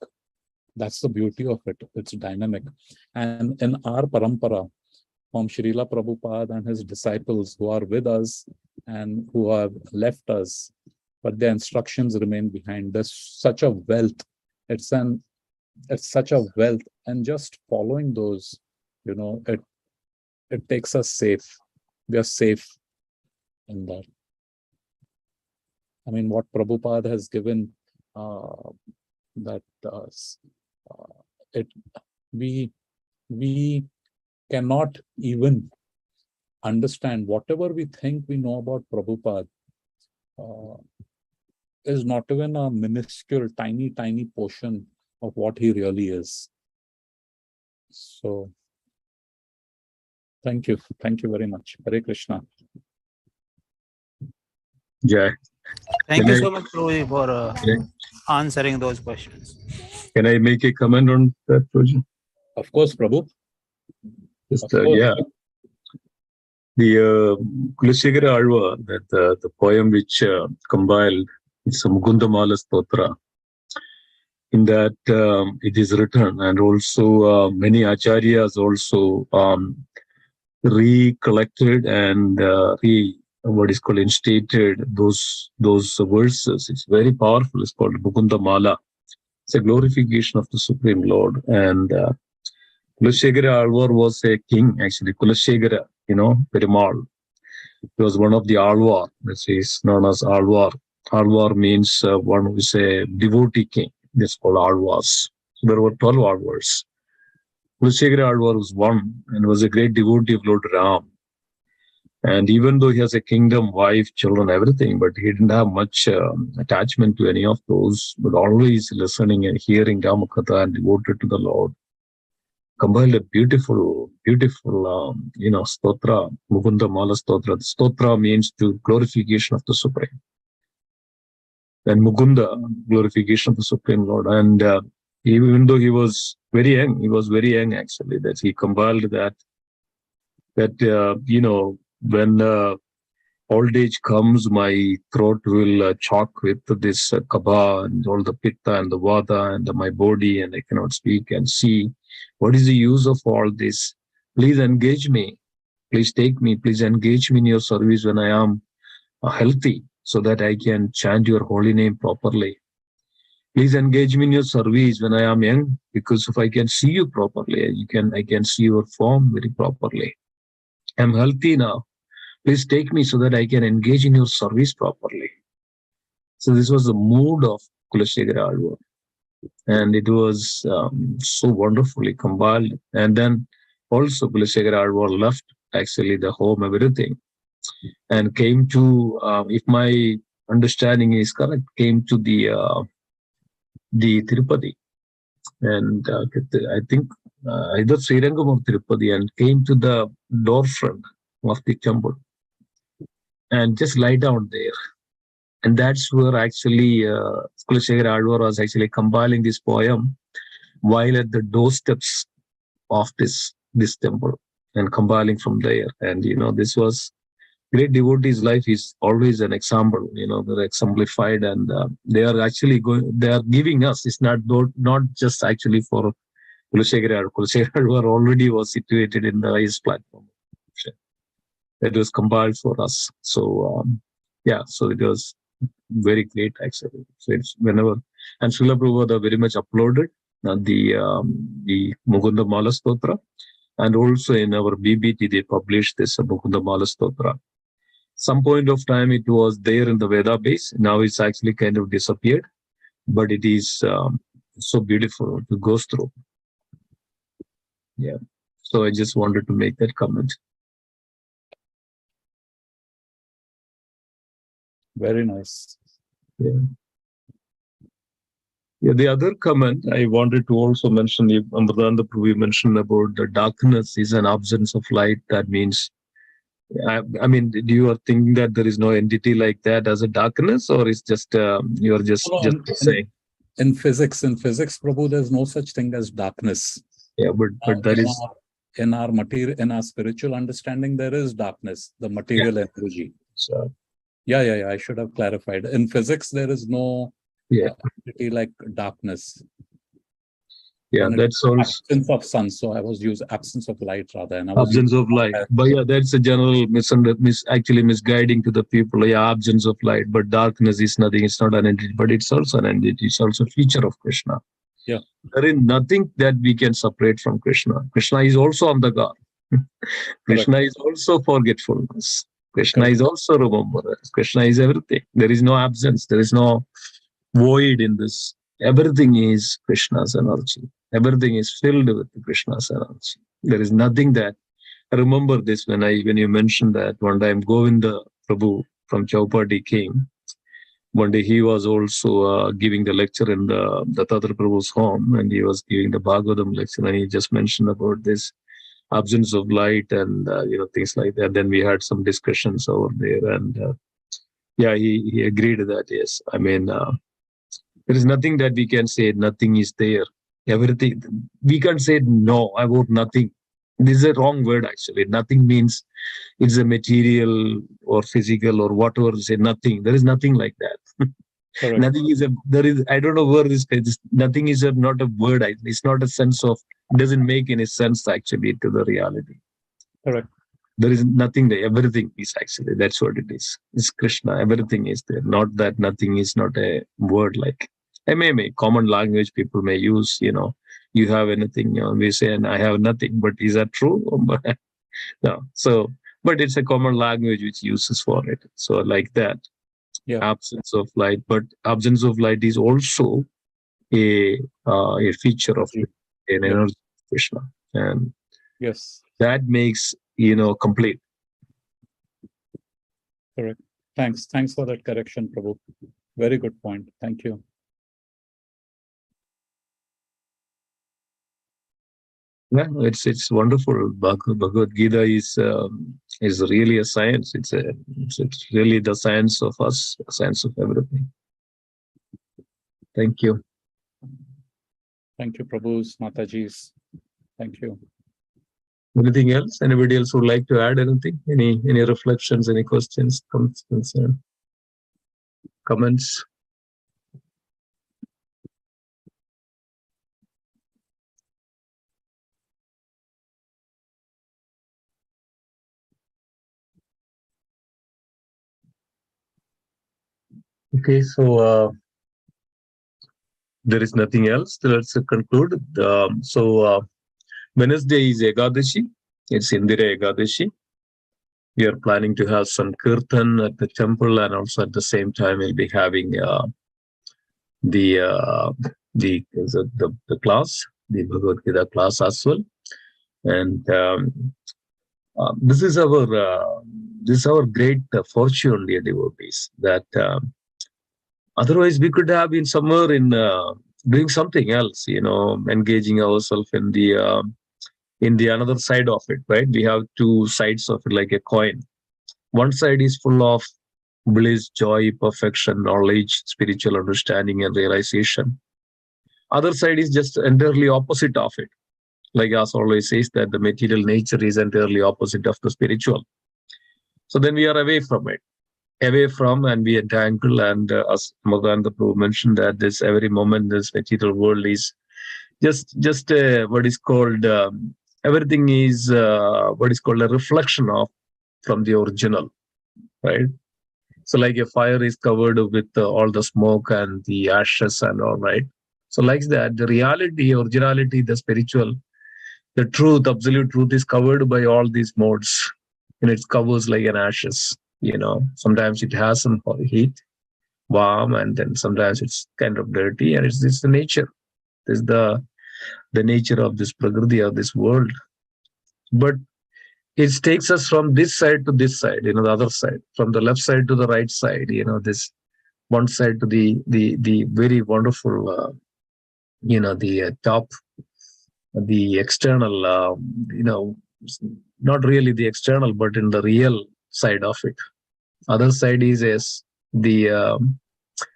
That's the beauty of it. It's dynamic. And in our parampara, from Srila Prabhupada and his disciples who are with us and who have left us, but their instructions remain behind. There's such a wealth. It's such a wealth. And just following those, it takes us safe. We are safe in that. What Prabhupada has given, we cannot even understand. Whatever we think we know about Prabhupada is not even a minuscule, tiny portion of what he really is. So, thank you very much. Hare Krishna. Jai. Thank you so much, Prabhuji, for answering those questions. Can I make a comment on that, Prabhuji? Of course, Prabhu. Just, yeah. The Kulashegara Alva, the poem which compiled, it's a Mukundamala Stotra. In that it is written, and also many acharyas also recollected and instated those verses. It's very powerful. It's called Mukundamala. It's a glorification of the Supreme Lord. And Kulashegara Alvar was a king, actually. Kulashegara, Perumal. He was one of the Alvar, which is known as Alvar. Alvar means one who is a devotee king. It's called Alvars. So there were 12 Alvars. Kulashegara Alvar was one and was a great devotee of Lord Ram. And even though he has a kingdom, wife, children, everything, but he didn't have much attachment to any of those, but always listening and hearing Ramakatha and devoted to the Lord. Compiled a beautiful, stotra, Mukundamala Stotra. The stotra means to glorification of the Supreme. And Mukunda, glorification of the Supreme Lord. And even though he was very young actually, that he compiled that when old age comes, my throat will choke with this kaba and all the pitta and the vata and my body, and I cannot speak and see. What is the use of all this? Please engage me. Please take me. Please engage me in your service when I am healthy, so that I can chant your holy name properly. Please engage me in your service when I am young, because if I can see you properly, I can see your form very properly. I'm healthy now. Please take me so that I can engage in your service properly. So this was the mood of Kulashekara Alvar, and it was so wonderfully compiled. And then also Kulashekara Alvar left actually the home, everything, and came to, if my understanding is correct, came to the Tirupati, and I think either Srirangam or Tirupati, and came to the door front of the temple and just lie down there. And that's where actually Kulashekara Alvar was actually compiling this poem while at the doorsteps of this temple and compiling from there. And this was great devotees' life is always an example. They're exemplified, and they are actually they are giving us. It's not just actually for Kulashekara. Kulashekara already was situated in the highest platform that was compiled for us. So so it was very great actually. So it's whenever, and Srila Prabhupada very much uploaded the Mukunda Mala Stotra, and also in our BBT they published this Mukunda Mala Stotra. Some point of time it was there in the Veda base. Now it's actually kind of disappeared, but it is so beautiful to go through. Yeah. So I just wanted to make that comment. Very nice. Yeah. Yeah, the other comment I wanted to also mention, Amritananada Prabhu mentioned about the darkness is an absence of light. That means, I mean, do you are thinking that there is no entity like that as a darkness, or is just you are just saying? In physics, Prabhu, there's no such thing as darkness. Yeah, but that is in our material, in our spiritual understanding, there is darkness, the material energy. So, yeah. I should have clarified. In physics, there is no entity like darkness. Yeah, that's also absence of sun. So I was using absence of light rather. And absence of light. But yeah, that's a general actually misguiding to the people. Yeah, absence of light, but darkness is nothing. It's not an entity, but it's also an entity. It's also a feature of Krishna. Yeah. There is nothing that we can separate from Krishna. Krishna is also on the guard. Krishna is also forgetfulness. Krishna is also remembrance. Krishna is everything. There is no absence. There is no void in this. Everything is Krishna's energy. Everything is filled with Krishna's energy. There is nothing that. I remember this when you mentioned that one time Govinda Prabhu from Chaupati came. One day he was also giving the lecture in the Dattatra Prabhu's home, and he was giving the Bhagavatam lecture, and he just mentioned about this absence of light and things like that. Then we had some discussions over there, and he agreed that yes, I mean there is nothing that we can say nothing is there. Everything we can't say no about nothing. This is a wrong word actually. Nothing means it's a material or physical or whatever. Say nothing. There is nothing like that. Nothing is I don't know where this nothing is not a word. It's not a sense of, it doesn't make any sense actually to the reality. Correct. There is nothing there. Everything is actually, that's what it is. It's Krishna. Everything is there. Not that nothing is not a word like common language people may use, you have anything, we say, and I have nothing, but is that true? No. So, but it's a common language which uses for it. So like that. Yeah. Absence of light, but absence of light is also a feature of an energy of Krishna, and yes, that makes complete. Correct. Thanks for that correction, Prabhu. Very good point. Thank you. Yeah, it's wonderful. Bhagavad Gita is really a science. It's really the science of us, the science of everything. Thank you. Thank you, Prabhu's, Matajis. Thank you. Anything else? Anybody else would like to add anything? Any reflections? Any questions? Comments? Okay, so there is nothing else. Let's conclude. Wednesday is Ekadashi. It's Indira Ekadashi. We are planning to have some kirtan at the temple, and also at the same time we'll be having the class, the Bhagavad Gita class as well. And this is our great fortune, dear devotees, that otherwise we could have been somewhere in doing something else, engaging ourselves in the another side of it, right? We have two sides of it, like a coin. One side is full of bliss, joy, perfection, knowledge, spiritual understanding, and realization. Other side is just entirely opposite of it. Like as always says that the material nature is entirely opposite of the spiritual. So then we are away from it, and we entangle. And as Madhanda Prabhu mentioned, that this every moment this material world is just what is called everything is what is called a reflection of from the original, right? So like a fire is covered with all the smoke and the ashes and all, right? So like that, the reality, originality, the spiritual, the truth, absolute truth is covered by all these modes, and it covers like an ashes. Sometimes it has some heat, warm, and then sometimes it's kind of dirty, and it's the nature. This is the nature of this prakriti, of this world. But it takes us from this side to this side, the other side, from the left side to the right side, this one side to the very wonderful, the top, the external, not really the external, but in the real side of it. Other side is the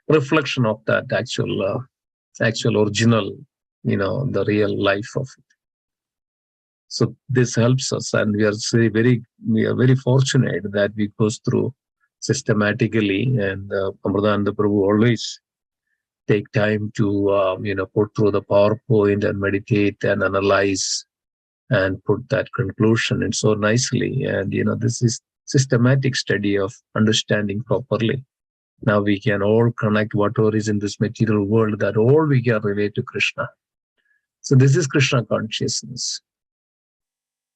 reflection of that actual original, the real life of it. So this helps us, and we are very fortunate that we go through systematically. And Amritananada Prabhu always take time to put through the PowerPoint and meditate and analyze and put that conclusion in so nicely. And this is systematic study of understanding properly. Now we can all connect whatever is in this material world, that all we can relate to Krishna. So this is Krishna consciousness.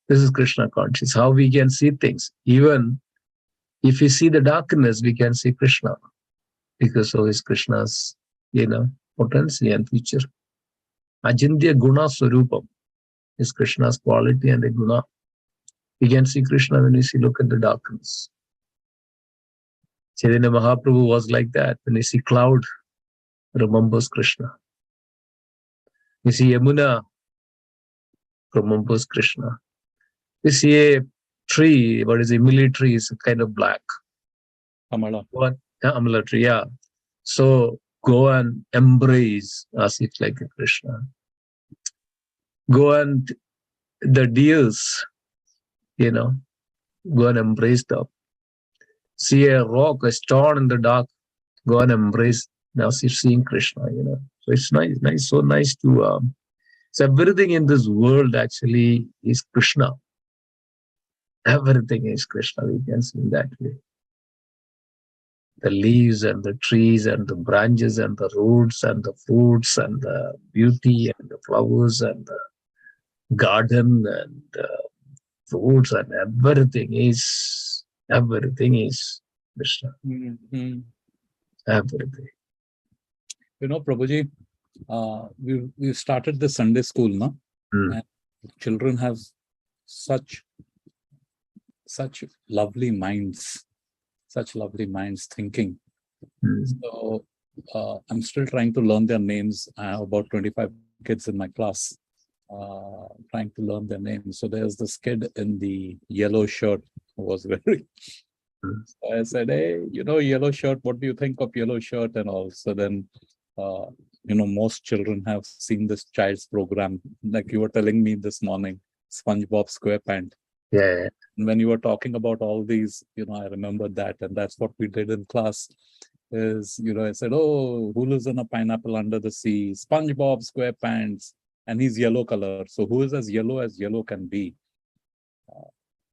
This is Krishna consciousness. How we can see things. Even if we see the darkness, we can see Krishna, because so is Krishna's, potency and feature. Ajindya Guna Swarupam is Krishna's quality and the guna. We can see Krishna when we look at the darkness. Chaitanya Mahaprabhu was like that. When you see cloud, remembers Krishna. You see Yamuna, remembers Krishna. You see a tree, what is a Imli tree, is kind of black. Amala. What? Amala tree, yeah. So go and embrace as if like a Krishna. Go and the deers, go and embrace them. See a rock, a stone in the dark, go and embrace. Now you're seeing Krishna, So it's nice, so nice to. So everything in this world actually is Krishna. Everything is Krishna. We can see that way. The leaves and the trees and the branches and the roots and the fruits and the beauty and the flowers and the garden and the fruits and everything is Krishna. Mm-hmm. Everything. Prabhuji, we started the Sunday school, no? And children have such lovely minds, thinking. So I'm still trying to learn their names. I have about 25 kids in my class, trying to learn their names. So there's this kid in the yellow shirt who was very. So I said, hey, yellow shirt, what do you think of yellow shirt and all? So then, most children have seen this child's program, like you were telling me this morning, SpongeBob SquarePants. Yeah. And when you were talking about all these, I remembered that, and that's what we did in class. Is I said, oh, who lives in a pineapple under the sea? SpongeBob SquarePants, and he's yellow color. So who is as yellow can be?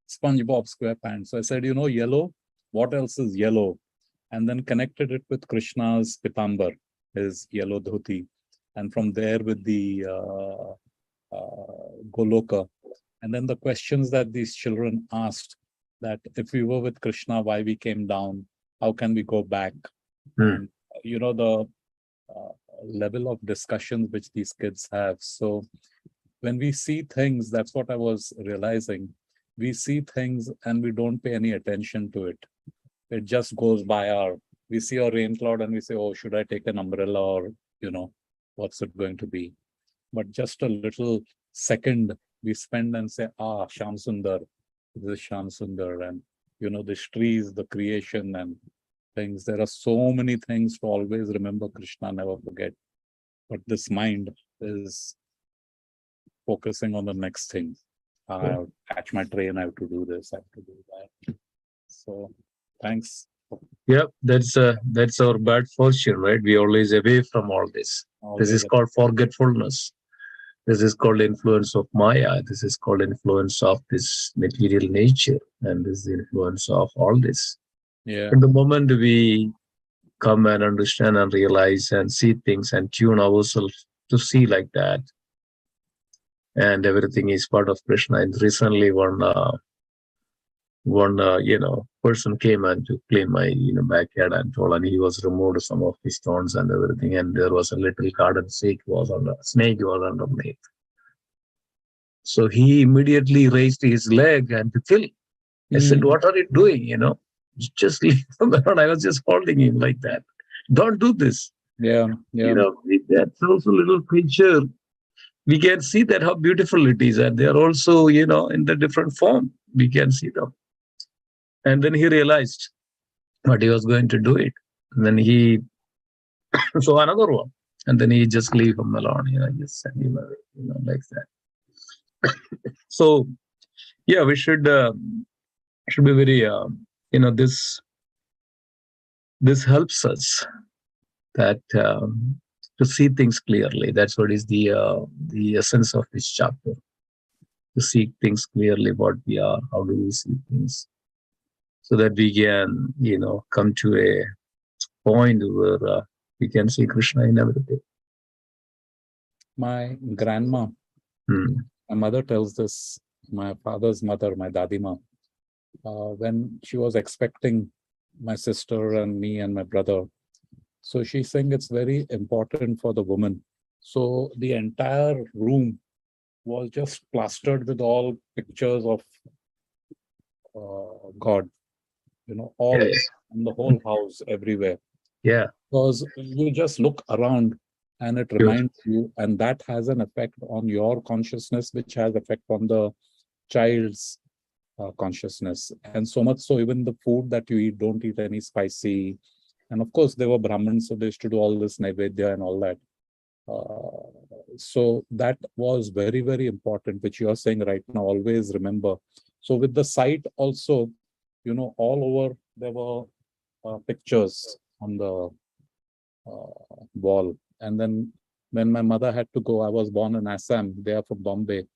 SpongeBob SquarePants. So I said, yellow. What else is yellow? And then connected it with Krishna's pitambar, his yellow dhoti. and from there with the Goloka. And then the questions that these children asked, that if we were with Krishna, why we came down, how can we go back? And the level of discussions which these kids have. So when we see things, that's what I was realizing. We see things and we don't pay any attention to it. It just goes by we see a rain cloud and we say, oh, should I take an umbrella, or, what's it going to be? But just a little second we spend and say, Shyam Sundar, this is Shyam Sundar, and, these trees, the creation and things. There are so many things to always remember Krishna, never forget. But this mind is focusing on the next thing. I have to catch my train, I have to do this, I have to do that. So thanks. Yeah, that's our bad fortune, right? We always away from all this. This is called forgetfulness. This is called influence of Maya. This is called influence of this material nature, and this is the influence of all this. Yeah. At the moment we come and understand and realize and see things and tune ourselves to see like that, and everything is part of Krishna. And recently one person came and to clean my backyard and told, and he was removed some of the stones and everything, and there was a little garden snake was underneath. So he immediately raised his leg and to kill. I said, what are you doing? Just leave him alone. I was just holding him like that. Don't do this. Yeah. With that also little creature, we can see that how beautiful it is, and they are also in the different form. We can see them. And then he realized what he was going to do it. And then he saw another one. And then he just leave him alone, just send him away, like that. So, yeah, we should be very, this helps us that to see things clearly. That's what is the essence of this chapter. To see things clearly, what we are, how do we see things, so that we can, come to a point where we can see Krishna in everything. My grandma, my mother tells this, my father's mother, my dadima, when she was expecting my sister and me and my brother. So she's saying it's very important for the woman. So the entire room was just plastered with all pictures of God, all in the whole house, everywhere. Yeah. Because you just look around and it reminds you, and that has an effect on your consciousness, which has effect on the child's consciousness. And so much so, even the food that you eat, don't eat any spicy. And of course, they were Brahmins, so they used to do all this Naivedya and all that. So that was very, very important, which you are saying right now, always remember. So with the sight also, all over there were pictures on the wall. And then when my mother had to go, I was born in Assam, they are from Bombay.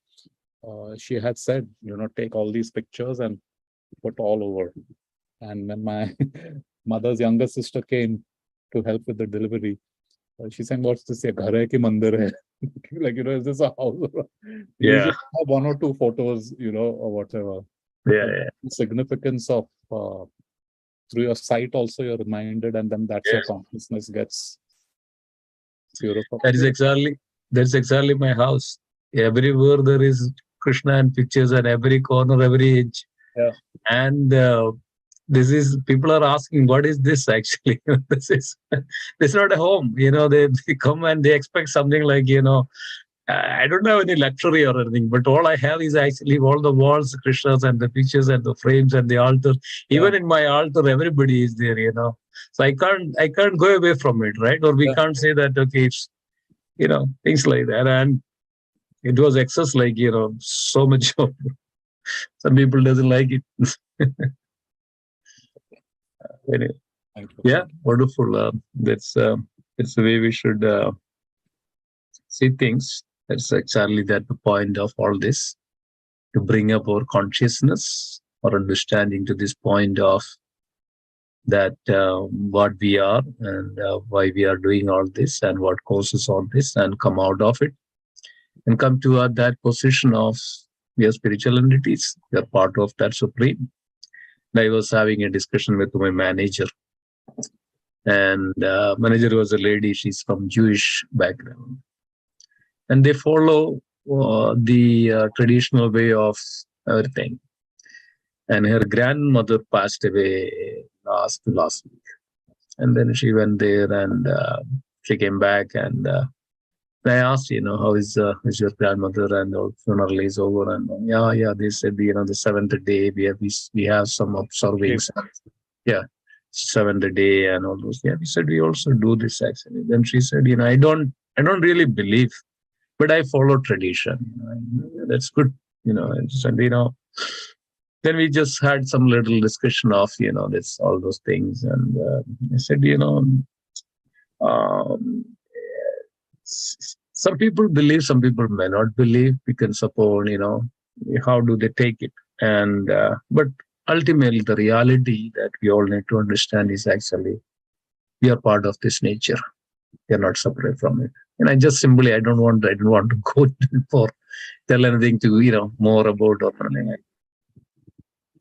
She had said, take all these pictures and put all over. And when my mother's younger sister came to help with the delivery, she said, what's this? Ghar hai ki mandir hai? Like, is this a house? You just have one or two photos, or whatever. Yeah. The significance of through your sight also you're reminded, and then that's your consciousness gets purified. That's exactly my house. Everywhere there is Krishna and pictures, and every corner, every inch. Yeah. And people are asking, what is this actually? This is not a home. They come and they expect something like, I don't have any luxury or anything, but all I have is actually all the walls, Krishnas and the pictures and the frames and the altar. Even in my altar, everybody is there, So I can't go away from it, right? Or we can't say that, okay, it's, things like that. And it was excess, like, so much of, some people doesn't like it. Anyway. Yeah, wonderful. That's the way we should see things. That's exactly the point of all this, to bring up our consciousness or understanding to this point of that what we are and why we are doing all this and what causes all this, and come out of it and come to that position of we are spiritual entities. We are part of that supreme. I was having a discussion with my manager, and manager was a lady. She's from Jewish background, and they follow the traditional way of everything. And her grandmother passed away last week, and then she went there, and she came back, and I asked, how is your grandmother, and the funeral is over, and yeah, they said, the seventh day we have some observing, yeah, seventh day and all those. Yeah, we said we also do this actually. Then she said, I don't really believe, but I follow tradition. That's good, and then we just had some little discussion of this all those things, and I said, some people believe, some people may not believe. We can suppose, how do they take it? And but ultimately, the reality that we all need to understand is actually we are part of this nature. We are not separate from it. And I just simply I don't want to go for tell anything to more about or something.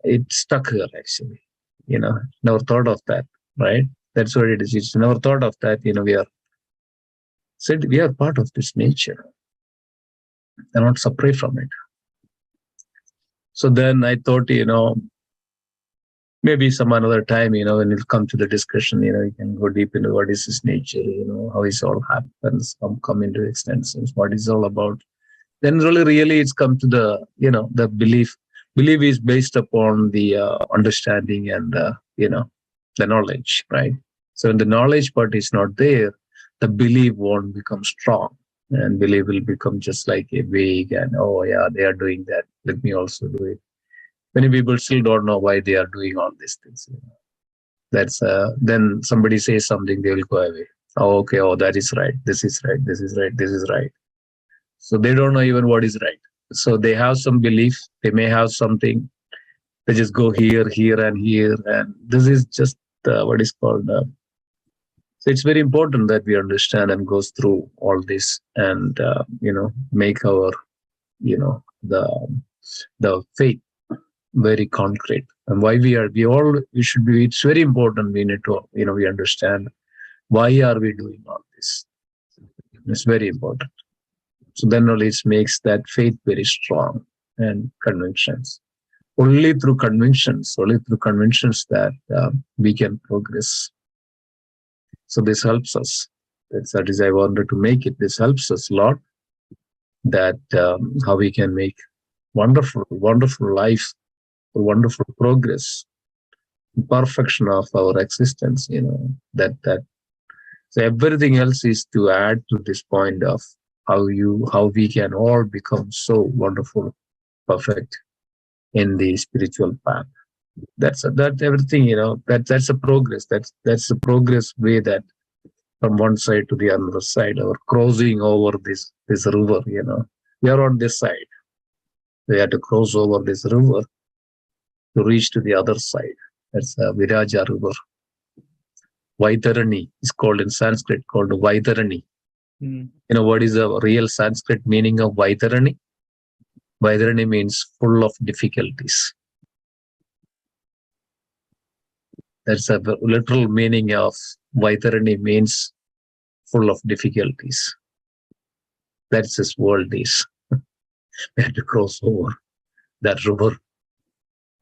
It stuck here actually. Never thought of that, right? That's what it is. It's never thought of that. We are part of this nature. They're not separate from it. So then I thought, maybe some another time, when it come to the discussion, you can go deep into what is this nature, how it all happens, come into extensions, what is all about. Then really it's come to the, the belief. Belief is based upon the understanding and, the knowledge, right? So when the knowledge part is not there, the belief won't become strong, and belief will become just like a vague and, oh yeah, they are doing that, let me also do it. Many people still don't know why they are doing all these things. That's then somebody says something, they will go away. Oh, okay, oh, that is right, this is right, this is right, this is right. So they don't know even what is right. So they have some belief, they may have something, they just go here, and here, and this is just what is called. So it's very important that we understand and goes through all this, and make our the faith very concrete, and why we should be. It's very important. We need to we understand why are we doing all this. It's very important. So then only it makes that faith very strong, and convictions. Only through convictions that we can progress. So this helps us. That is I wanted to make it. This helps us a lot. That how we can make wonderful life, wonderful progress, perfection of our existence. That so everything else is to add to this point of how we can all become so wonderful, perfect in the spiritual path. That's everything. That's a progress. That's the progress way that from one side to the other side, or crossing over this river. We are on this side. We have to cross over this river to reach to the other side. That's Viraja river. Vaitarani is called in Sanskrit, called Vaitarani. What is the real Sanskrit meaning of Vaitarani? Vaitarani means full of difficulties. That's a literal meaning of Vaitarani, means full of difficulties. That's this world is. We have to cross over that river.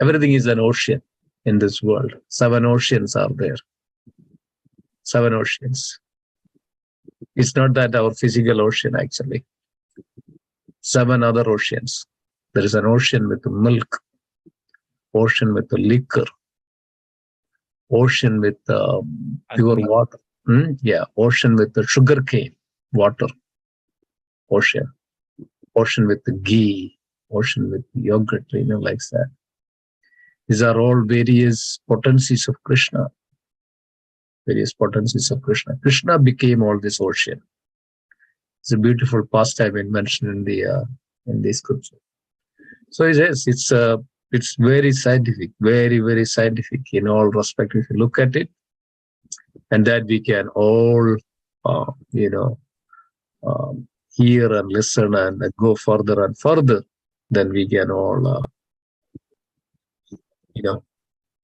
Everything is an ocean in this world. 7 oceans are there. 7 oceans. It's not that our physical ocean actually. 7 other oceans. There is an ocean with milk, ocean with liquor, ocean with pure water. Ocean with the sugar cane water. Ocean with the ghee, ocean with yogurt, like that. These are all various potencies of Krishna. Krishna became all this ocean. It's a beautiful pastime mentioned in the scripture. So yes, it's It's very scientific, very, very scientific in all respect if you look at it. And that we can all, hear and listen and go further and further, then we can all,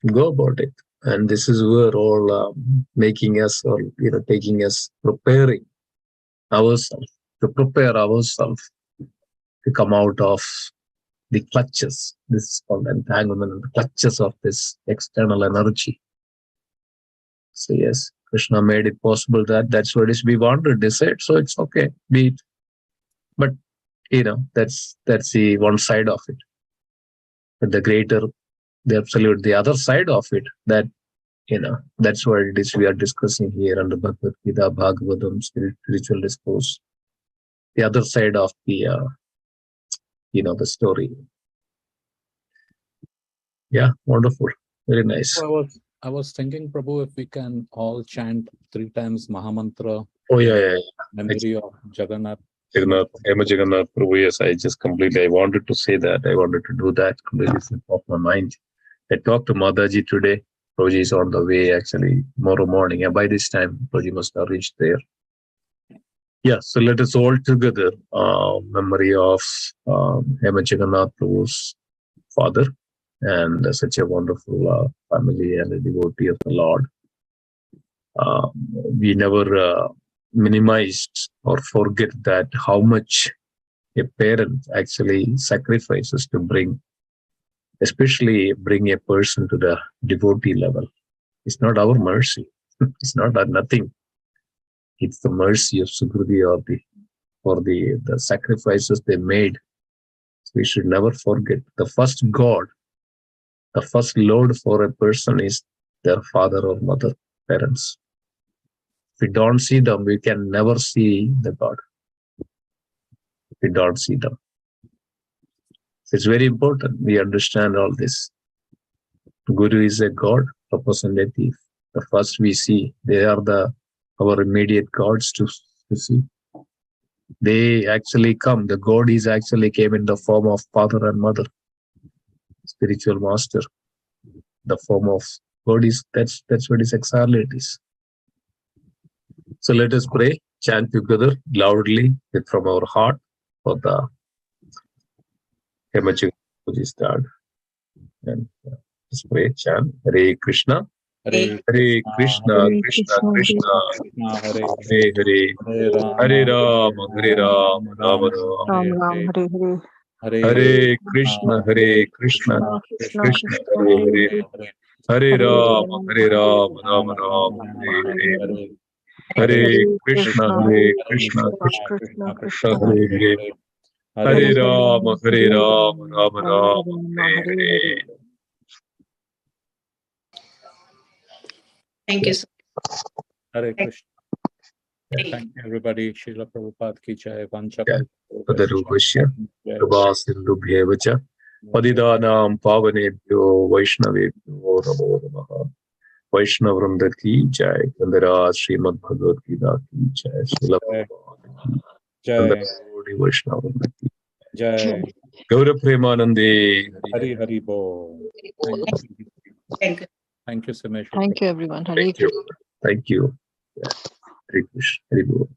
go about it. And this is where all making us, or taking us, preparing ourselves, to prepare ourselves to come out of the clutches. This is called entanglement, the clutches of this external energy. So yes, Krishna made it possible that's what is we wanted, they said, so it's okay, be it. But that's the one side of it. But the greater, the absolute, the other side of it, that that's what it is we are discussing here under Bhagavad Gita, Bhagavatam, spiritual discourse. The other side of the the story. Yeah, wonderful, very nice. I was thinking, Prabhu, if we can all chant 3 times Mahamantra. Oh yeah. Memory of Jagannath. Jagannath, Jagannath Prabhu. Yes, I wanted to say that. I wanted to do that completely off my mind. I talked to Mataji today. Prabhuji is on the way actually tomorrow morning. And by this time, Prabhuji must have reached there. Yeah, so let us all together memory of Jagannath Prabhu's father, and such a wonderful family and a devotee of the Lord. We never minimized or forget that how much a parent actually sacrifices to bring a person to the devotee level. It's not our mercy. It's not nothing. It's the mercy of Sukriti or the sacrifices they made. So we should never forget the first God, the first Lord for a person is their father or mother, parents. If we don't see them, we can never see the God. If we don't see them. So it's very important we understand all this. Guru is a God representative. The first we see, they are our immediate gods to see. They actually come. The God is actually came in the form of father and mother, spiritual master. The form of God is that's what is exactly it is. So let us pray, chant together loudly from our heart for the HG start. And let's pray, chant Hare Krishna. Hare Krishna, Krishna Krishna, Hare Hare, Hare Rama, Rama Rama. Ram Ram Hare Hare. Hare Krishna, Krishna Krishna Hare Hare, Hare Rama, Rama Rama, Hare Hare. Hare Krishna, Krishna Krishna Hare Hare, Hare Rama, Rama Rama, Hare Hare. Thank you so Hare Krishna. Thank you, everybody. Srila Prabhupada ki jai. Padarubhashya, Prabhasindubhyev cha, Padidanam Pavanebhyo, Vaishnavebhyo, Namo Namaha. Vaishnavramda ki jai, Kandaraj Srimad Bhagavad Gita ki jai, Srila Prabhupada ki jai, Vaishnavramda ki Jai. Gaura Premanande. Hari Hari Bo. Thank you. Thank you, Sumesh. Thank you, everyone. Hare Thank you. Thank you. Hare Krishna. Hare Bo.